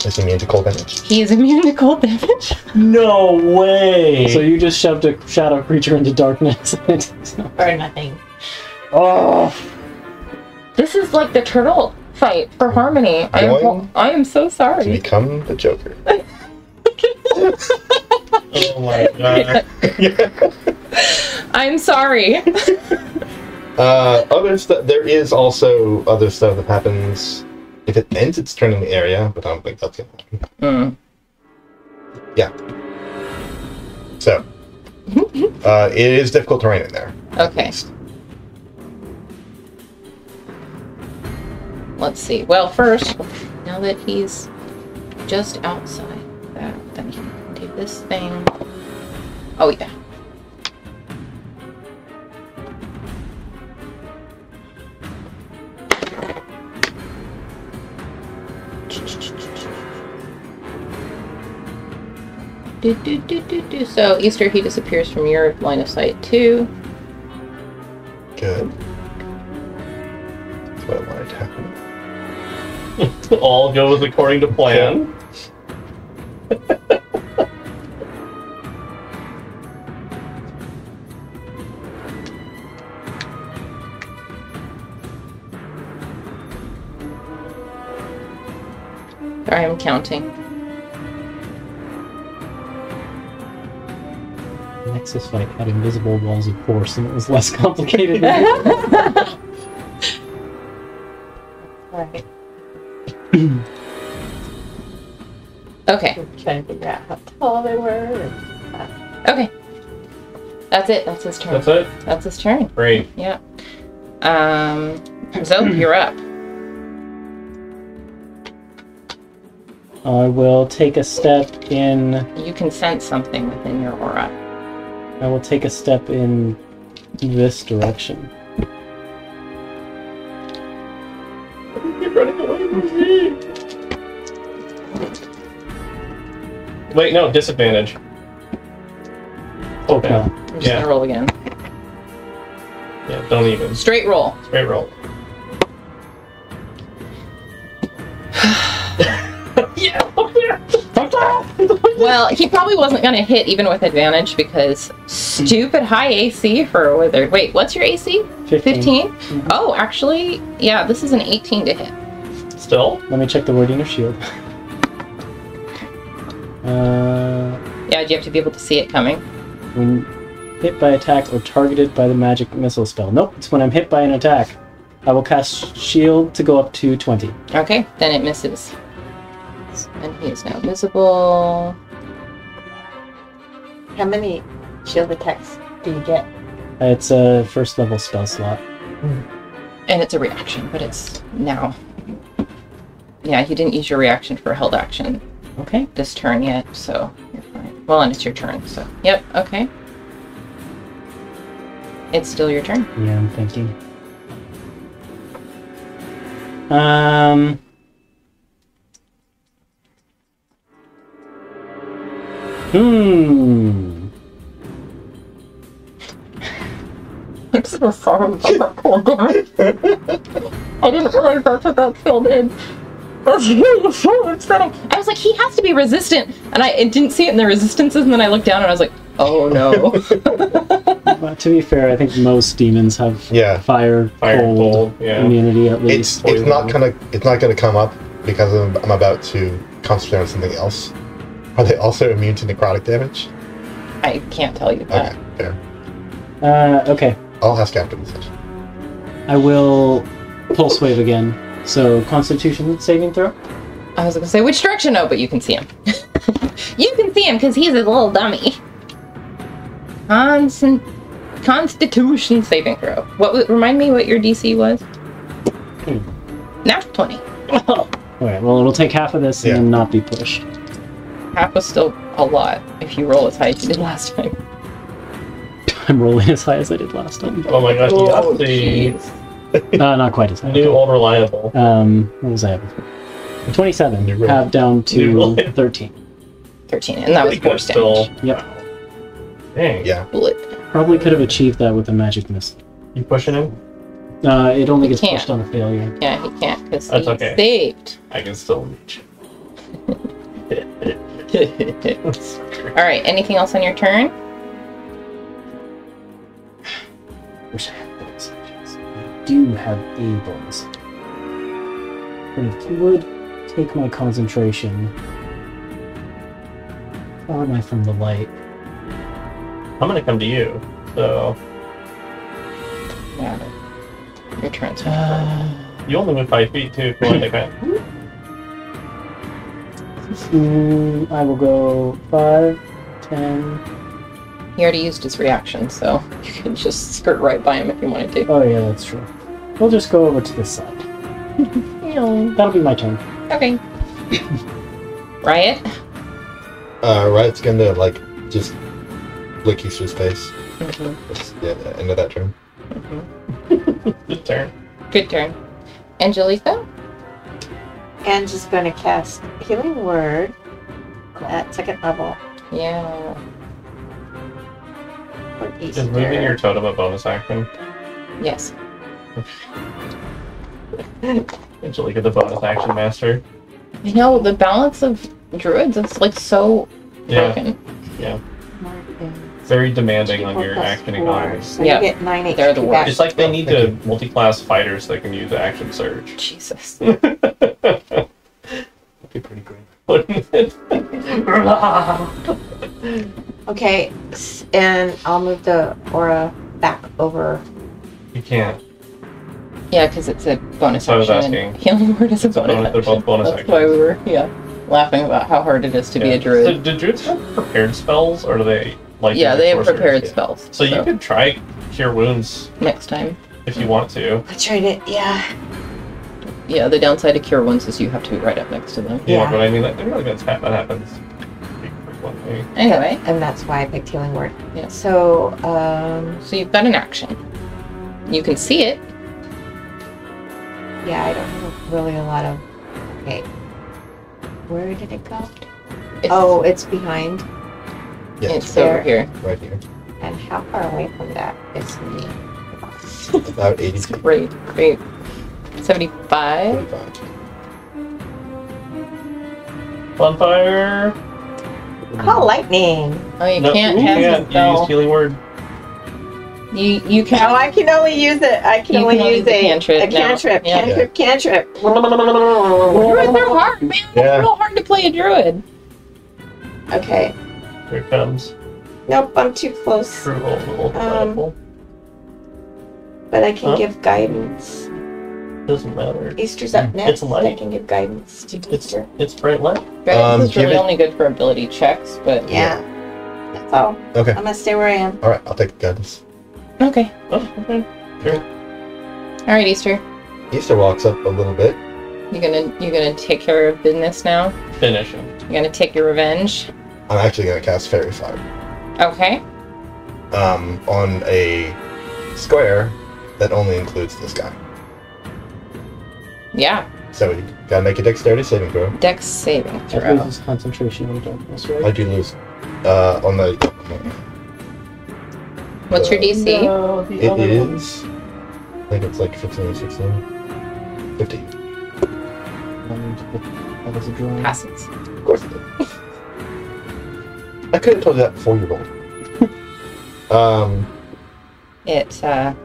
Is immune to cold damage. He is immune to cold damage. No way! So you just shoved a shadow creature into darkness. Or nothing. Oh! This is like the turtle fight for Harmony. Going I am so To sorry. become the Joker. Oh my god. I'm sorry. Other stuff. There is also other stuff that happens if it ends its turn in the area, but I don't think that's gonna happen. So, it is difficult terrain in there. at Okay. least. Let's see. Well, first, now that he's just outside that, then he can do this thing. Oh, yeah. So, Easter, he disappears from your line of sight, too. Good. That's what I wanted to happen. All goes according to plan. Sorry, I'm counting. The Nexus fight had invisible walls of force, and it was less complicated. Right. Okay. We're trying to figure out how tall they were. And, Okay. That's it. That's his turn. That's it? That's his turn. Great. Yeah. Zoe, you're up. I will take a step in. You can sense something within your aura. I will take a step in this direction. Keep running. Wait, no, disadvantage. Okay. I'm just gonna roll again. Yeah, don't even. Straight roll. Straight roll. Yeah. Well, he probably wasn't gonna hit even with advantage because stupid high AC for a wither. Wait, what's your AC? 15? Mhm. Oh, actually, yeah, this is an 18 to hit. Still? Let me check the wording of shield. Yeah, do you have to be able to see it coming? When hit by attack or targeted by the magic missile spell. Nope, it's when I'm hit by an attack. I will cast shield to go up to 20. Okay, then it misses. And he is now visible. How many shield attacks do you get? It's a first level spell slot. And it's a reaction, but it's now. Yeah, you didn't use your reaction for a held action Okay. this turn yet, so you're fine. Well, and it's your turn, so. Yep, okay. It's still your turn. Yeah, I'm thinking. I'm so sorry about that poor guy. I didn't realize that's what that filled in. That's really so upsetting. I was like, he has to be resistant. And I didn't see it in the resistances, and then I looked down and I was like, oh no. Well, to be fair, I think most demons have Yeah. fire, cold, yeah. immunity at least. It's not gonna come up because I'm about to concentrate on something else. Are they also immune to necrotic damage? I can't tell you that. Okay, fair. Okay. I'll ask after the session. I will pulse wave again. So, Constitution saving throw. I was gonna say which direction? No, but you can see him. You can see him because he's a little dummy. Constitution saving throw. Remind me what your DC was? Natural 20. Alright, well, it'll take half of this and then not be pushed. Half was still a lot if you roll as high as you did last time. I'm rolling as high as I did last time. Oh my gosh, you have the jeez. Not quite as high. new old reliable. What was I at before? 27. Half down to 13. 13, and that was Pretty good force still. damage. Yep. Dang. Yeah. Bullet. Probably could have achieved that with a magic missile. You pushing him? It only gets can't. pushed on a failure. Yeah, he can't because That's he's okay. saved. I can still reach. Alright, anything else on your turn? Wish I had bonus actions. I do have a bonus. But if you would take my concentration. How am I from the light? I'm gonna come to you, so Yeah, your turn's you only move 5 feet too if you want to take that. I will go 5, 10. He already used his reaction, so you can just skirt right by him if you wanted to. Oh yeah, that's true. We'll just go over to this side. That'll be my turn. Okay. Riot? Riot's gonna, like, just lick Easter's face. Mm-hmm. That's the end of that turn. Mm-hmm. Good turn. Good turn. Angelica? And just going to cast Healing Word at 2nd level Yeah. for Is moving your totem a bonus action? Yes. Angelica, the bonus action master. You know, the balance of druids is like so broken. Yeah. Very demanding on your action economies. So Yeah. you get 9 They're the HP worst. back. It's like they need to multi-class fighters that can use action surge. Jesus. That'd be pretty great. Wouldn't it? Okay, and I'll move the aura back over. You can't. Yeah, because it's a bonus That's what I was action. asking. Healing word is a It's a bonus bonus- they're action. both bonus That's actions. why we were, laughing about how hard it is to be a So druid. do druids have prepared spells, or do they like? Yeah, they have sorcerers? prepared spells. So you could try Cure Wounds next time. if you want to. I tried it, yeah. Yeah, the downside to cure wounds is you have to be right up next to them. Yeah, Yeah. but I mean, that really that happens pretty frequently. Anyway, And that's why I picked Healing Word. Yeah. So, so you've got an action. You can see it. yeah, I don't have really a lot of... Okay. Where did it go? Oh, it's behind. Yeah, It's over here. right here. And how far away from that is me? About 80 It's feet. great. 75? 45. Bonfire. Call lightning. Oh, you No, can't you have can't. the You use spell. healing word. You No, can't. I can only use it. I can You only can only use use a a cantrip now. cantrip. Yeah. Cantrip. Druids are hard, man. Yeah. It's real hard to play a druid. Okay. Here it comes. Nope, I'm too close. True little rifle. But I can Huh? give guidance. Doesn't matter. Easter's up next. It's light. I can give guidance to Easter. It's bright light. Guidance is give really it- only good for ability checks, but Yeah. That's all. Okay. I'm gonna stay where I am. All right, I'll take the guidance. okay. Oh, okay. Sure. All right, Easter. Easter walks up a little bit. You gonna take care of business now? Finish him. You're gonna take your revenge? I'm actually going to cast Fairy Fire. Okay. On a square that only includes this guy. Yeah. So you gotta make a dexterity saving throw. Dex saving That throw. loses concentration on darkness, I right? do lose on the. What's your DC? No, the It other one. is. I think it's like 15 or 16. 50. That was a drawing. Passes. Of course it did. I could have told you that before you rolled.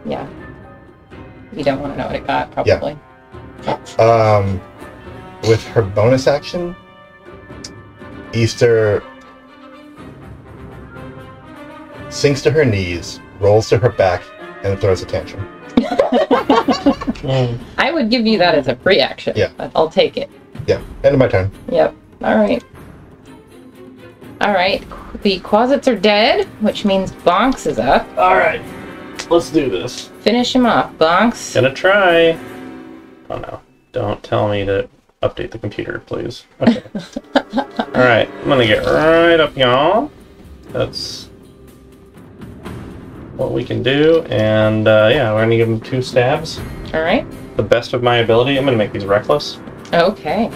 Yeah. You don't want to know what it got, probably. With her bonus action, Easter sinks to her knees, rolls to her back, and throws a tantrum. Mm. I would give you that as a free action. Yeah. But I'll take it. Yeah, end of my turn. Yep. All right. The closets are dead, which means Bonks is up. All right. Let's do this. Finish him off, Bonks. Gonna try. Oh no. Don't tell me to update the computer, please. Okay. Alright, I'm gonna get right up, y'all. That's what we can do. And yeah, we're gonna give him 2 stabs. All right. The best of my ability. I'm gonna make these reckless. Okay.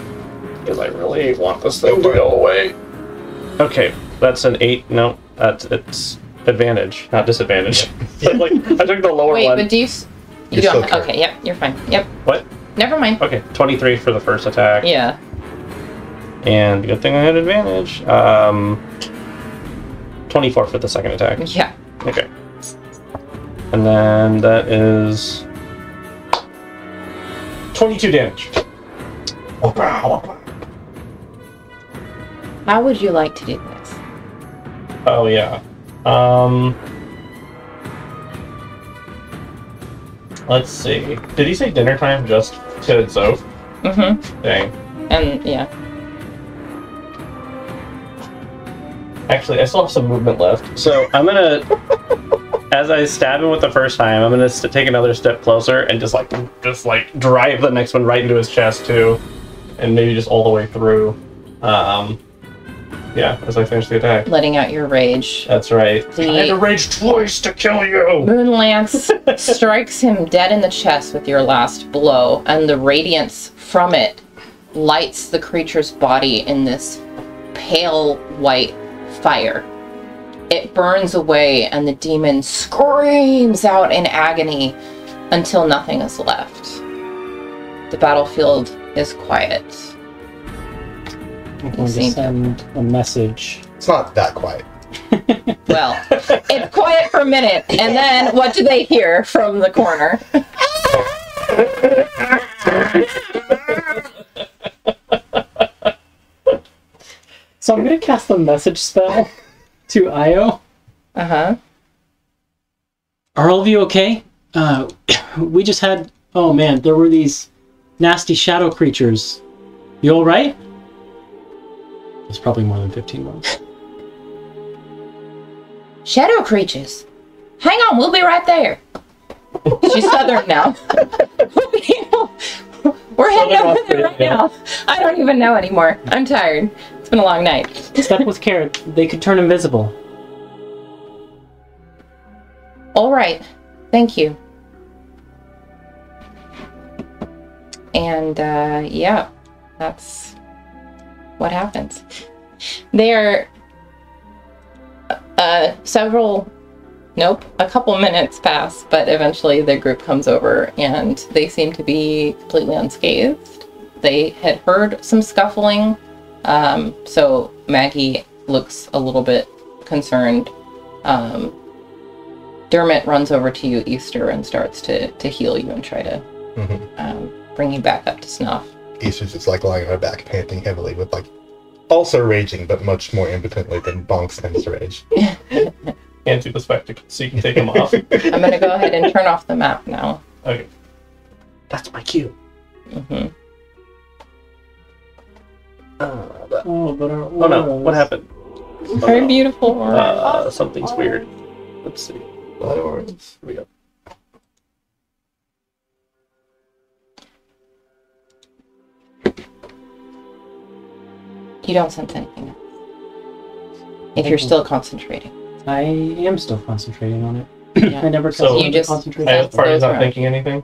Because I really want this thing to go away. Okay, that's an 8. No, it's advantage, not disadvantage. Like, I took the lower Wait, one. but do you You're don't. still Okay. Yep. You're fine. Yep. What? Never mind. Okay, 23 for the first attack. Yeah. And good thing I had advantage. 24 for the second attack. Yeah. Okay. And then that is 22 damage. How would you like to do this? Oh yeah. Let's see. Did he say dinner time just to Zoph? Mm-hmm. Dang. And yeah. Actually, I still have some movement left. So I'm gonna, as I stab him with the first time, I'm gonna take another step closer and just like drive the next one right into his chest too, and maybe just all the way through. Yeah, as I finish the attack. Letting out your rage. That's right. The- I had to rage twice to kill you. Moonlance strikes him dead in the chest with your last blow, and the radiance from it lights the creature's body in this pale white fire. It burns away, and the demon screams out in agony until nothing is left. The battlefield is quiet. I'm going to send a message. It's not that quiet. Well, it's quiet for a minute, and then what do they hear from the corner? So I'm going to cast the message spell to Io. Uh-huh. Are all of you okay? We just had... Oh man, there were these nasty shadow creatures. You alright? It's probably more than 15 months. Shadow creatures. Hang on, we'll be right there. She's southern now. We're heading over there right now. I don't even know anymore. I'm tired. It's been a long night. Step with care. They could turn invisible. All right. Thank you. And, yeah, that's what happens. They are a couple minutes pass, but eventually the group comes over and they seem to be completely unscathed. They had heard some scuffling, so Maggie looks a little bit concerned. Dermot runs over to you, Easter, and starts to heal you and try to bring you back up to snuff. Easter's just like lying on her back, panting heavily, with like also raging, but much more impotently than Bonks tends to rage. Hand you the spectacles so you can take them off. I'm going to go ahead and turn off the map now. Okay. That's my cue. Mm-hmm. Oh Oh no, what happened? Very beautiful. Something's weird. Let's see. Blood orange. Here we go. You don't sense anything else. If you're still concentrating. I am still concentrating on it. Yeah. I never So you just- concentrate. I party's not around. thinking anything.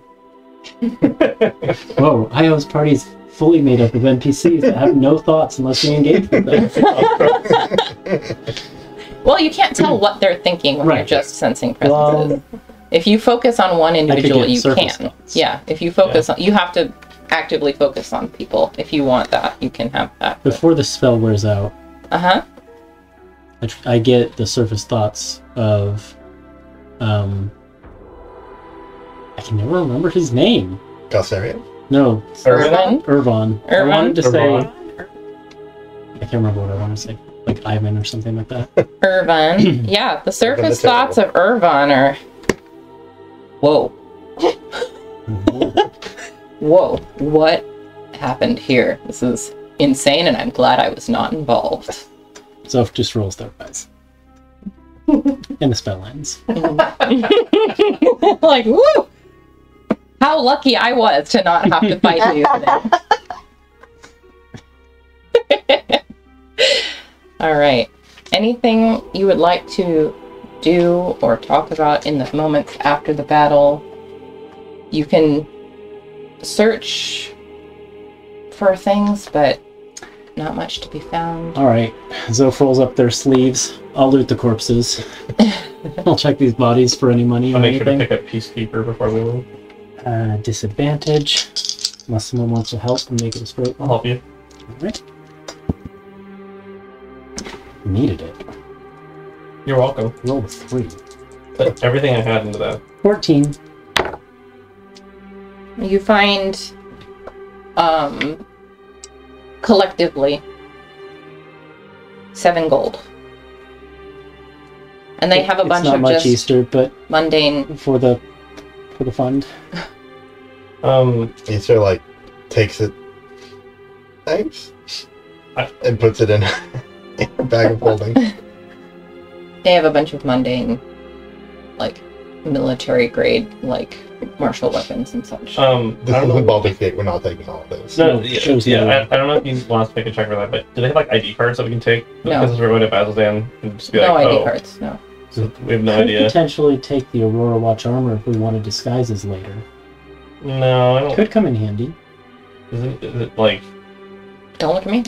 Whoa, Io's party's fully made up of NPCs that have no thoughts unless you engage with them. Well, you can't tell what they're thinking when you're Right. just sensing presences. If you focus on one individual, get you surface can. thoughts. Yeah, if you focus on, you have to actively focus on people. If you want that, you can have that. Before the spell wears out, Uh-huh. I get the surface thoughts of, I can never remember his name. Galsarian? No, Irvin? Irvon. I Irvin? wanted to say, Irvon. I can't remember what I want to say, like Ivan or something like that. Irvin. Yeah, the surface the thoughts of Irvin are... Whoa. Whoa. What happened here? This is insane, and I'm glad I was not involved. Zoph just rolls their eyes. And the spell ends. Like, woo! How lucky I was to not have to fight you today. All right. Anything you would like to do or talk about in the moments after the battle? You can search for things, but not much to be found. Alright, Zoph rolls up their sleeves. I'll loot the corpses. I'll check these bodies for any money or I'll make sure to anything. pick up Peacekeeper before we leave. Disadvantage. Unless someone wants to help and make it a straight I'll one. help you. Alright. Needed it. You're welcome. Roll a 3. Put everything I had into that. 14. You find, collectively, 7 gold. And they have a bunch it's not of much just Easter, but mundane. for the fund. Easter, like, takes it. Thanks. And puts it in a bag of holding. They have a bunch of mundane, like, military grade, like, martial weapons and such. This I is don't the know. Baldur's Gate. We're not taking all of those. No, No, shows no- I don't know if you want us to make a check for that, but do they have like ID cards that we can take? No. Because we're going to Bazzoxan and just be No like, ID oh, cards, no. so we have no Could idea. potentially take the Aurora Watch armor if we wanted disguises later. No, I don't. Could come in handy. Is it like? Don't look at me.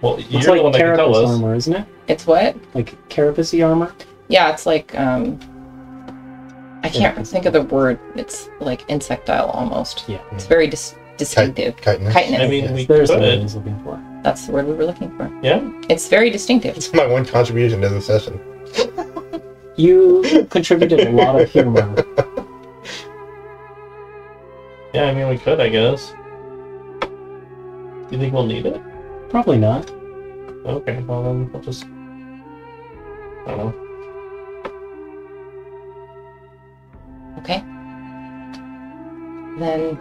Well, It's you're the like one that can tell Carapace us. armor, isn't it? It's what? Like Carapace armor? Yeah, it's like, I can't think of the word. It's like insectile almost. Yeah. It's very distinctive. Chitinous. Chitinous. I mean, we There's what I could. was looking for. That's the word we were looking for. Yeah. It's very distinctive. It's my one contribution to the session. You contributed a lot of humor. Yeah, I mean, we could, I guess. Do you think we'll need it? Probably not. Okay, well then we'll just. I don't know. Okay. Then,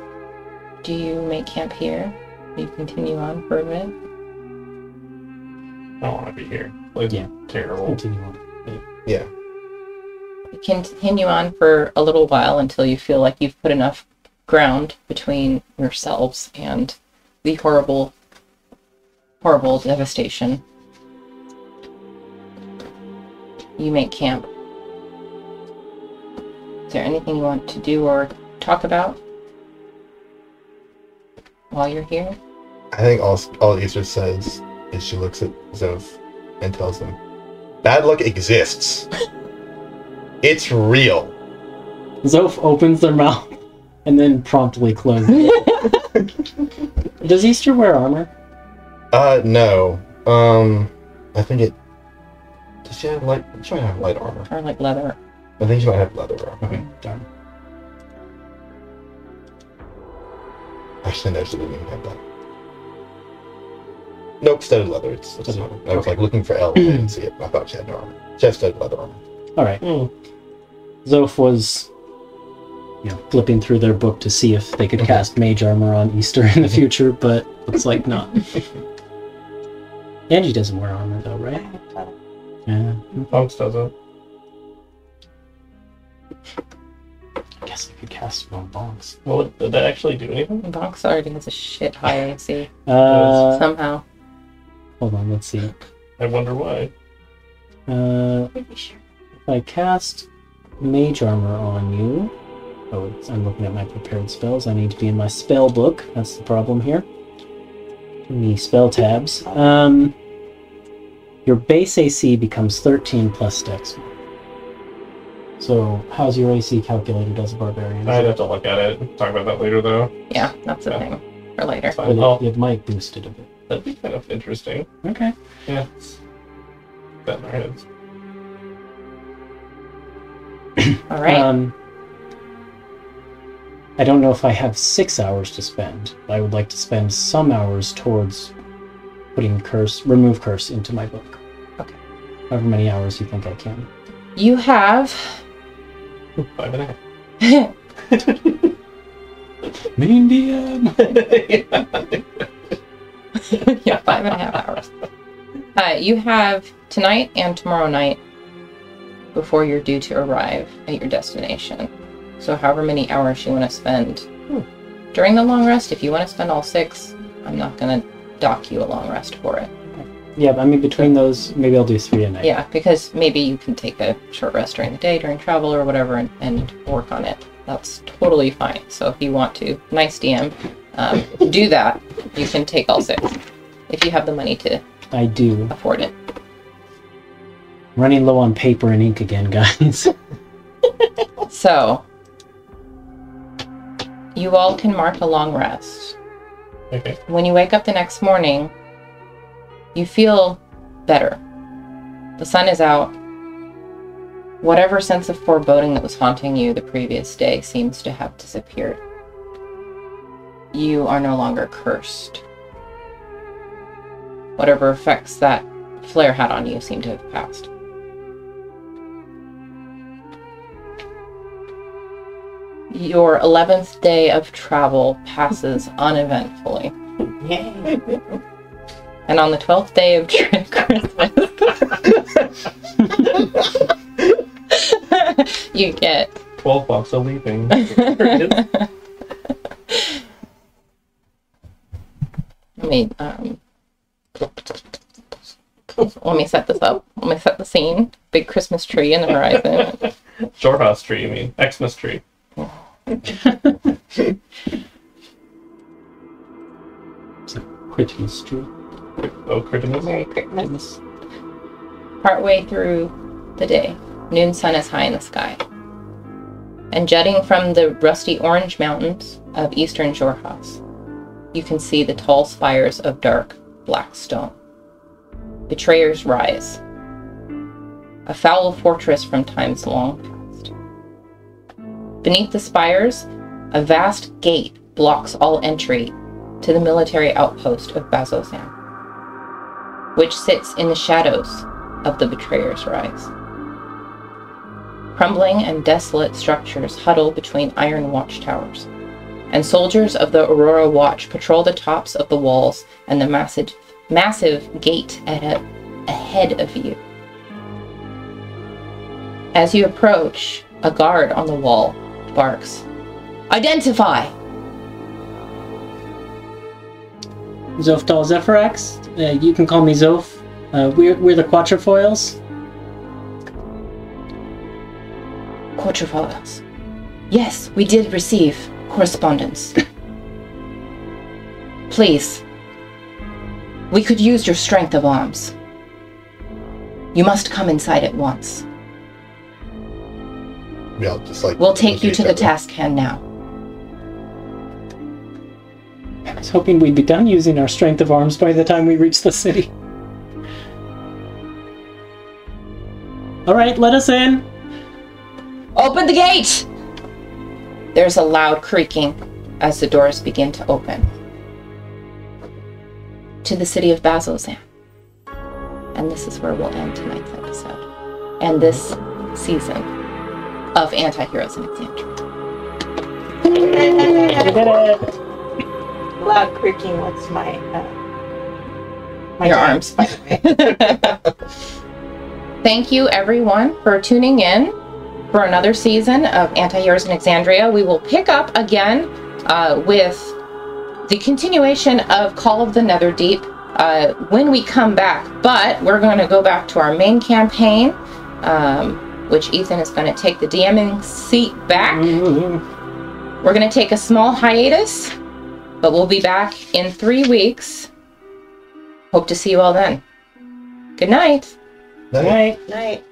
do you make camp here? Do you continue on for a bit? I don't want to be here. It's Yeah. terrible. Continue on. Yeah. You continue on for a little while until you feel like you've put enough ground between yourselves and the horrible, horrible devastation. You make camp. Is there anything you want to do or talk about while you're here? I think all Easter says And she looks at Zoph and tells him, "Bad luck exists. It's real." Zoph opens their mouth and then promptly closes it. Does Easter wear armor? No. I think it... Does she have light... She might have light armor. Or like leather. I think she might have leather armor. Okay, darn. Actually, no, she didn't even have that. Nope, studded leather. It's fine. I was like looking for L. I didn't see it. I thought she had no armor. She has studded leather armor. Alright. Zoph was, flipping through their book to see if they could cast mage armor on Easter in the future, but looks like not. Angie doesn't wear armor though, right? Yeah. Fox doesn't. I guess I could cast it on Bonks. Well, did that actually do anything? Box already has a shit high AC. Somehow. Somehow. Hold on, let's see. I wonder why. If I cast mage armor on you... Oh, I'm looking at my prepared spells. I need to be in my spell book. That's the problem here. In the spell tabs. Your base AC becomes 13 plus dex. So, how's your AC calculated as a barbarian? I'd have to look at it. Talk about that later, though. Yeah, that's a thing for later. Fine. But it might boost it a bit. That'd be kind of interesting. Okay. Yeah. That in our heads. All right. I don't know if I have 6 hours to spend. I would like to spend some hours towards putting remove curse into my book. Okay. However many hours you think I can. You have 5.5. Mean DM! yeah, 5.5 hours. You have tonight and tomorrow night before you're due to arrive at your destination. So however many hours you want to spend during the long rest, if you want to spend all 6, I'm not going to dock you a long rest for it. Yeah, but I mean, between those, maybe I'll do 3 a night. Yeah, because maybe you can take a short rest during the day, during travel or whatever, and work on it. That's totally fine. So if you want to, nice DM, do that. You can take all 6 if you have the money to I do. afford it. Running low on paper and ink again, guys. So, you all can mark a long rest. Okay. When you wake up the next morning, you feel better. The sun is out. Whatever sense of foreboding that was haunting you the previous day seems to have disappeared. You are no longer cursed. Whatever effects that flare had on you seem to have passed. Your 11th day of travel passes uneventfully. Yay. And on the 12th day of Christmas, you get 12 bucks a leaving. let me set this up. Let me set the scene. Big Christmas tree in the horizon. Shorehouse tree, you mean. Xmas tree. Christmas tree. Oh, Christmas. Merry Christmas. Partway through the day, noon sun is high in the sky. And jutting from the rusty orange mountains of eastern Shorehouse, you can see the tall spires of dark black stone. Betrayers rise. A foul fortress from times long past. Beneath the spires, a vast gate blocks all entry to the military outpost of Bazzoxan, which sits in the shadows of the Betrayer's Rise. Crumbling and desolate structures huddle between iron watchtowers, and soldiers of the Aurora Watch patrol the tops of the walls and the massive gate ahead of you. As you approach, a guard on the wall barks, "Identify!" Zophdal Zephyrax. You can call me Zoph. We're the Quatrefoils. Quatrefoils. Yes, we did receive correspondence. Please, We could use your strength of arms. You must come inside at once. Yeah, I'll just like. We'll take you look to at the each other. task hand now. I was hoping we'd be done using our strength of arms by the time we reach the city. Alright, let us in! Open the gate! There's a loud creaking as the doors begin to open. To the city of Bazzoxan. And this is where we'll end tonight's episode. And this season of Antiheroes in Exandria. We did it! Loud creaking. What's my Your arms. by the way. Thank you, everyone, for tuning in for another season of Antiheroes in Exandria. We will pick up again with the continuation of Call of the Netherdeep when we come back. But we're going to go back to our main campaign, which Ethan is going to take the DMing seat back. We're going to take a small hiatus, but we'll be back in 3 weeks. Hope to see you all then. Good night. Night. Right. Night.